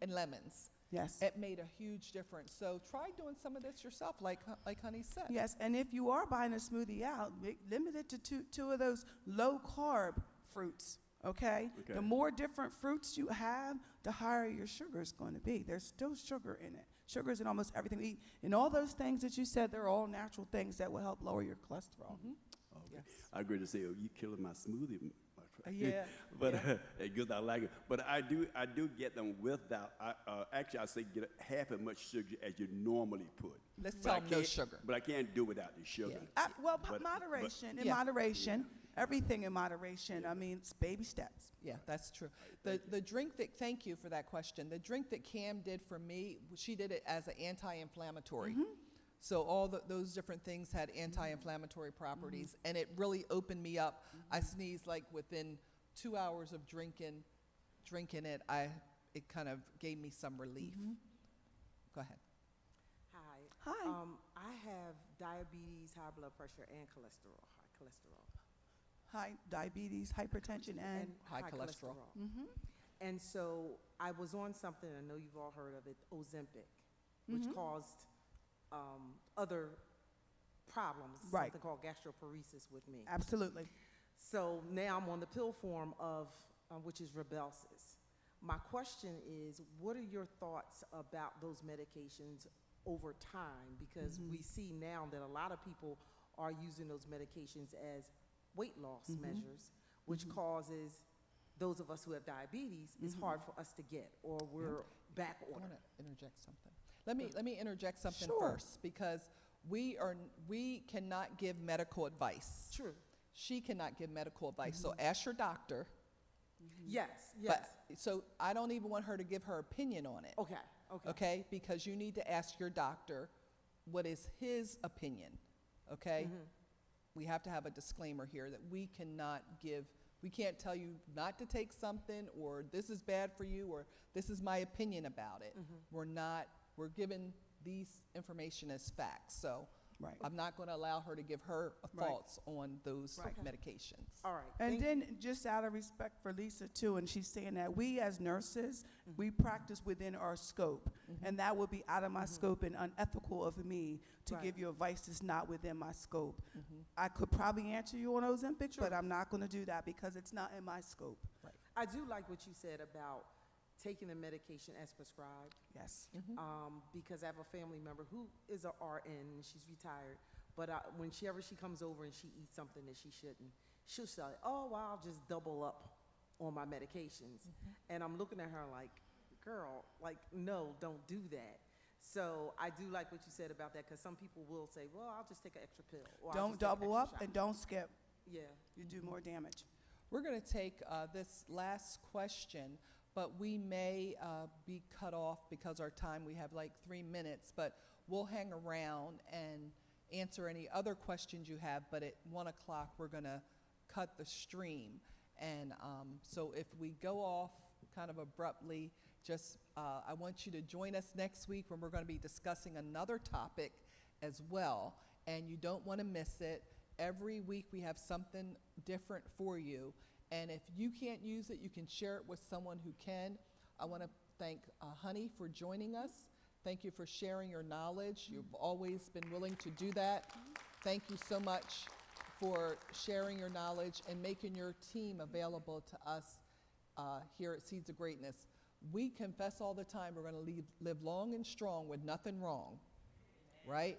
and lemons. Yes. It made a huge difference. So try doing some of this yourself, like Honey said. Yes, and if you are buying a smoothie out, limit it to two of those low-carb fruits, okay? The more different fruits you have, the higher your sugar is going to be. There's still sugar in it. Sugar is in almost everything we eat. And all those things that you said, they're all natural things that will help lower your cholesterol. Okay. Yes. I agree to say, you killing my smoothie. Yeah. But because I like it. But I do get them without. Actually, I say get half as much sugar as you normally put. Let's But tell I them no can't- sugar. But I can't do without the sugar. Moderation, in Yeah. moderation, everything in moderation. I mean, it's baby steps. Yeah, that's true. The drink that, thank you for that question. The drink that Cam did for me, she did it as an anti-inflammatory. So all those different things had anti-inflammatory properties, and it really opened me up. I sneezed like within 2 hours of drinking it. It kind of gave me some relief. Go ahead. Hi. Hi. I have diabetes, high blood pressure, and high cholesterol. High diabetes, hypertension, and high cholesterol. And so I was on something, I know you've all heard of it, Ozempic, which caused other problems, Right. something called gastroparesis with me. Absolutely. So now I'm on the pill form of, which is Rybelsus. My question is, what are your thoughts about those medications over time? Because we see now that a lot of people are using those medications as weight loss measures, which causes those of us who have diabetes, it's hard for us to get, or we're back I order. want to interject something. Let me interject something Sure. first, because we cannot give medical advice. True. She cannot give medical advice. So ask your doctor. Yes, But, yes. so I don't even want her to give her opinion on it. Okay, okay. Okay? Because you need to ask your doctor what is his opinion. Okay? We have to have a disclaimer here that we can't tell you not to take something, or this is bad for you, or this is my opinion about it. We're given these information as facts. So Right. I'm not going to allow her to give her Right. thoughts on those Right. medications. All right. And thank then, just out of respect for Lisa too, and she's saying that we as nurses, we practice within our scope, and that would be out of my scope and unethical of me to Right. give you advice that's not within my scope. I could probably answer you on Ozempic, but I'm not going to do that because it's not in my scope. I do like what you said about taking the medication as prescribed, Yes. because I have a family member who is a RN and she's retired, but whenever she comes over and she eats something that she shouldn't, she'll say, oh, well, I'll just double up on my medications. And I'm looking at her like, girl, like, no, don't do that. So I do like what you said about that, because some people will say, well, I'll just take an extra pill. Or I'll Don't just take an double extra up shot." and don't skip. Yeah. You do more damage. We're going to take this last question, but we may be cut off because our time, we have like 3 minutes, but we'll hang around and answer any other questions you have. But at 1 o'clock, we're going to cut the stream. And so if we go off kind of abruptly, just I want you to join us next week when we're going to be discussing another topic as well. And you don't want to miss it. Every week we have something different for you. And if you can't use it, you can share it with someone who can. I want to thank Honey for joining us. Thank you for sharing your knowledge. You've always been willing to do that. Thank you so much for sharing your knowledge and making your team available to us here at Seeds of Greatness. We confess all the time we're going to live long and strong with nothing wrong, right?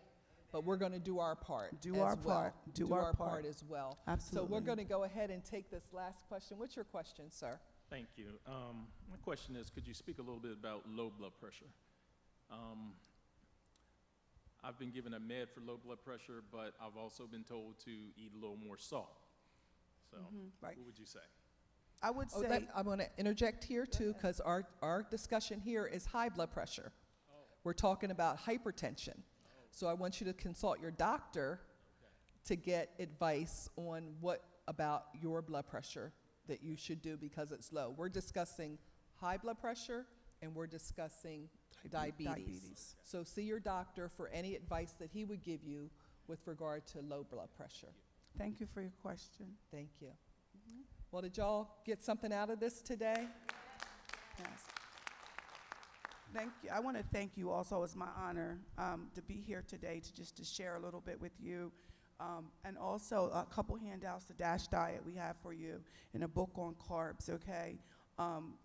But we're going to do our part. Do our part. Do our part as well. Absolutely. So we're going to go ahead and take this last question. What's your question, sir? Thank you. My question is, could you speak a little bit about low blood pressure? I've been given a med for low blood pressure, but I've also been told to eat a little more salt. So Right. what would you say? I would say, I'm going to interject here too, because our discussion here is high blood pressure. We're talking about hypertension. So I want you to consult your doctor to get advice on what about your blood pressure that you should do because it's low. We're discussing high blood pressure and we're discussing diabetes. So see your doctor for any advice that he would give you with regard to low blood pressure. thank you for your question. Thank you. Well, did y'all get something out of this today? Yes. Thank you. I want to thank you also. It's my honor to be here today to share a little bit with you. And also a couple handouts, the DASH diet we have for you, and a book on carbs, okay?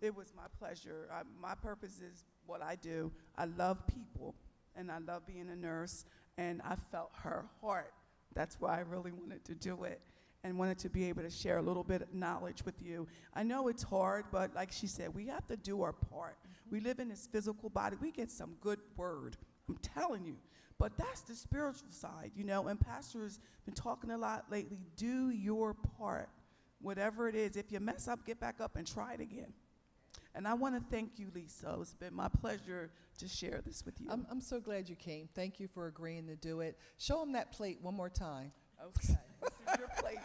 It was my pleasure. My purpose is what I do. I love people, and I love being a nurse, and I felt her heart. That's why I really wanted to do it and wanted to be able to share a little bit of knowledge with you. I know it's hard, but like she said, we have to do our part. We live in this physical body. We get some good word, I'm telling you. But that's the spiritual side, you know, and Pastor's been talking a lot lately. Do your part, whatever it is. If you mess up, get back up and try it again. And I want to thank you, Lisa. It's been my pleasure to share this with you. I'm so glad you came. Thank you for agreeing to do it. Show them that plate one more time. Okay, this is your plate.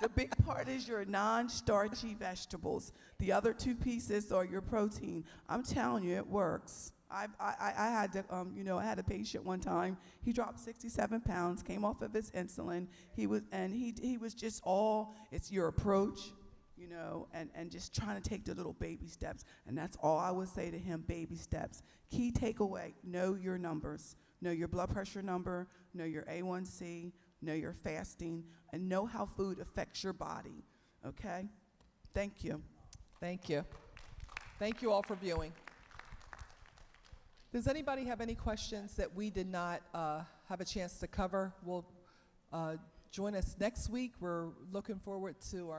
The big part is your non-starchy vegetables. The other two pieces are your protein. I'm telling you, it works. I had to, I had a patient one time. He dropped 67 pounds, came off of his insulin. He was just all, it's your approach, and just trying to take the little baby steps. And that's all I would say to him, baby steps. Key takeaway, know your numbers. Know your blood pressure number, know your A1C, know your fasting, and know how food affects your body, okay? Thank you. Thank you. Thank you all for viewing. Does anybody have any questions that we did not have a chance to cover? Join us next week. We're looking forward to our